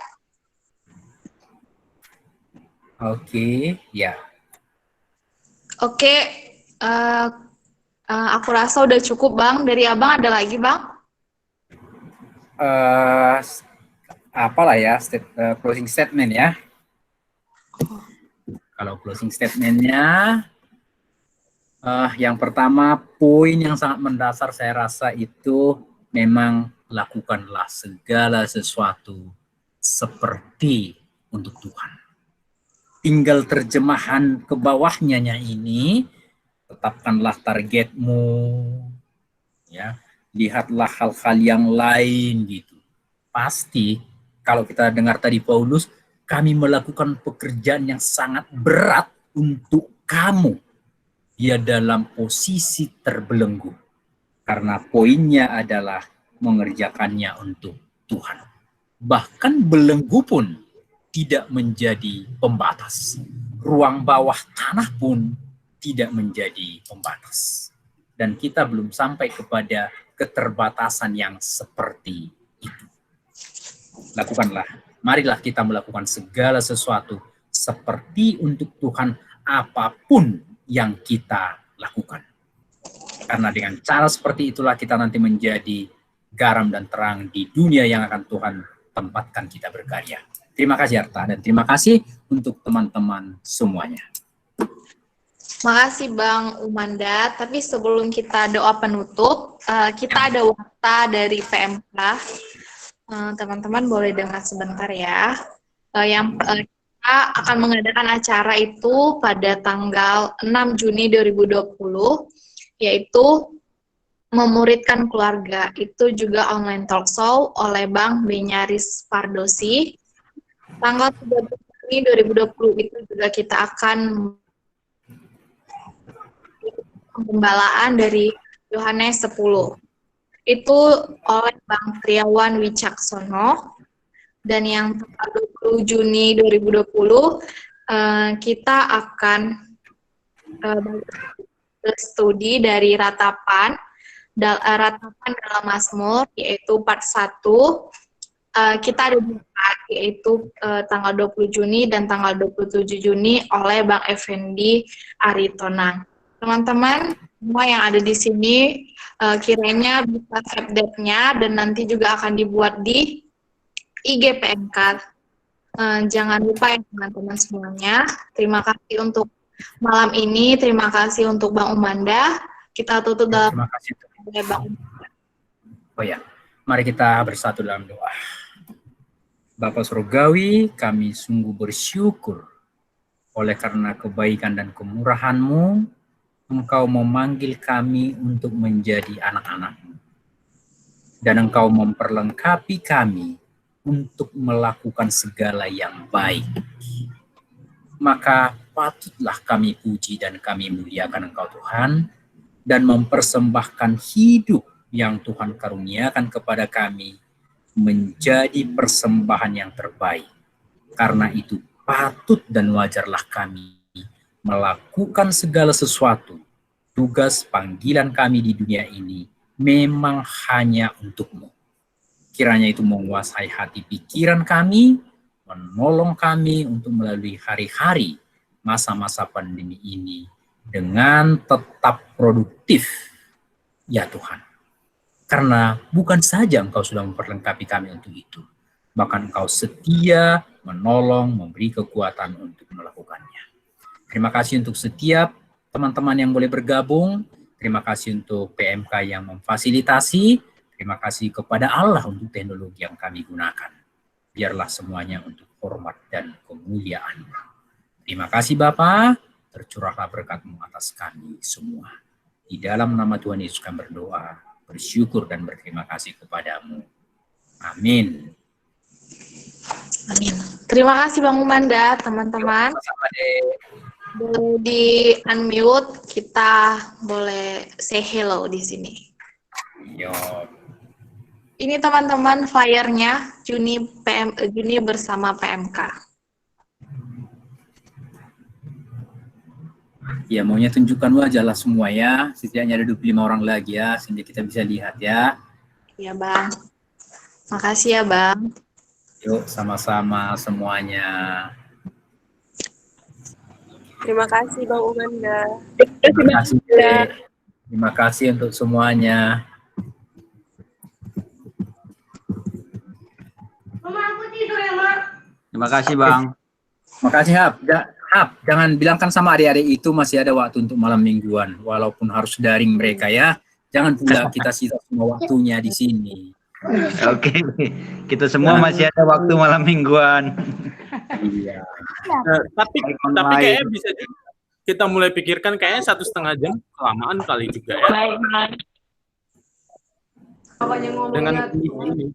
Oke, ya. Oke, aku rasa udah cukup Bang. Dari Abang ada lagi Bang? Apalah ya, closing statement ya. Kalau closing statementnya, yang pertama, poin yang sangat mendasar saya rasa itu memang lakukanlah segala sesuatu seperti untuk Tuhan. Tinggal terjemahan ke bawahnya ini, tetapkanlah targetmu, ya, lihatlah hal-hal yang lain gitu. Pasti kalau kita dengar tadi Paulus, kami melakukan pekerjaan yang sangat berat untuk kamu. Dia dalam posisi terbelenggu. Karena poinnya adalah mengerjakannya untuk Tuhan. Bahkan belenggu pun tidak menjadi pembatas. Ruang bawah tanah pun tidak menjadi pembatas. Dan kita belum sampai kepada keterbatasan yang seperti itu. Lakukanlah. Marilah kita melakukan segala sesuatu seperti untuk Tuhan, apapun yang kita lakukan. Karena dengan cara seperti itulah kita nanti menjadi garam dan terang di dunia yang akan Tuhan tempatkan kita berkarya. Terima kasih Arta, dan terima kasih untuk teman-teman semuanya. Makasih Bang Umanda. Tapi sebelum kita doa penutup, kita ada warta dari VMK. Teman-teman boleh dengar sebentar ya. Yang kita akan mengadakan acara itu pada tanggal 6 Juni 2020, yaitu memuridkan keluarga. Itu juga online talk show oleh Bang Benyaris Pardosi. Tanggal 30 Juni 2020 itu juga kita akan pembalaan dari Yohanes 10. Itu oleh Bang Triawan Wicaksono. Dan yang tanggal 20 Juni 2020 kita akan studi dari ratapan dalam Mazmur, yaitu part 1. Kita ada 2 part, yaitu tanggal 20 Juni dan tanggal 27 Juni oleh Bang Effendi Aritonang. Teman-teman semua yang ada di sini kiranya bisa save date-nya dan nanti juga akan dibuat di IG PMK. Jangan lupa ya teman-teman semuanya. Terima kasih untuk malam ini. Terima kasih untuk Bang Umanda. Kita tutup dalam Terima kasih. Bang Umanda. Oh ya, mari kita bersatu dalam doa. Bapa Surgawi, kami sungguh bersyukur oleh karena kebaikan dan kemurahan-Mu, Engkau memanggil kami untuk menjadi anak-anak-Mu. Dan Engkau memperlengkapi kami untuk melakukan segala yang baik. Maka patutlah kami puji dan kami muliakan Engkau Tuhan, dan mempersembahkan hidup yang Tuhan karuniakan kepada kami menjadi persembahan yang terbaik. Karena itu patut dan wajarlah kami melakukan segala sesuatu. Tugas panggilan kami di dunia ini memang hanya untuk-Mu. Kiranya itu menguasai hati pikiran kami, menolong kami untuk melalui hari-hari masa-masa pandemi ini dengan tetap produktif, ya Tuhan. Karena bukan saja Engkau sudah memperlengkapi kami untuk itu, bahkan Engkau setia, menolong, memberi kekuatan untuk melakukannya. Terima kasih untuk setiap teman-teman yang boleh bergabung, terima kasih untuk PMK yang memfasilitasi, terima kasih kepada Allah untuk teknologi yang kami gunakan. Biarlah semuanya untuk hormat dan kemuliaan. Terima kasih Bapa, tercurahlah berkat-Mu atas kami semua. Di dalam nama Tuhan Yesus kami berdoa, bersyukur dan berterima kasih kepada-Mu. Amin. Amin. Terima kasih Bang Umanda, teman-teman. Sama-sama deh. Boleh di-unmute, kita boleh say hello di sini. Yo. Ini teman-teman flyer-nya Juni bersama PMK. Ya, maunya tunjukkan wajah lah semua ya. Setidaknya ada 25 orang lagi ya, sehingga kita bisa lihat ya. Ya Bang. Makasih ya Bang. Yuk, sama-sama semuanya. Terima kasih Bang Umanda. Terima kasih. Terima kasih untuk semuanya. Terima kasih Bang. Terima kasih Hap. Hap, jangan bilangkan sama adik-adik itu masih ada waktu untuk malam mingguan, walaupun harus daring mereka ya. Jangan pula kita sisa semua waktunya di sini. Oke, kita semua masih ada waktu malam mingguan. Iya. Tapi kayaknya bisa kita mulai pikirkan kayaknya 1,5 jam kelamaan kali juga ya. Baik, Bang. Dengan ini.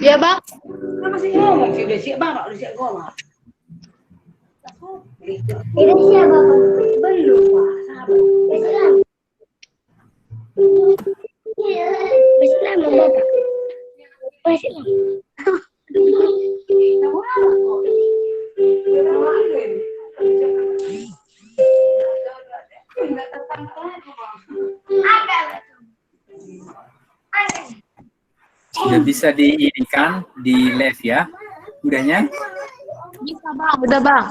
Ya Bang. Kan masih ngomong sih, udah siap Bang, udah siap ngomong. Udah siap Bapak? Belum Pak, sabar. Masih lama Bapak? Masih lama. Sudah bisa diinikan di live ya? Udahnya? Bisa Bang, udah Bang.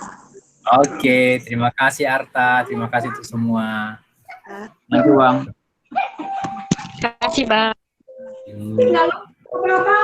Oke, terima kasih Arta, terima kasih untuk semua. Terima kasih Bang. Terima kasih Bang. Yuk. Tinggal berapa?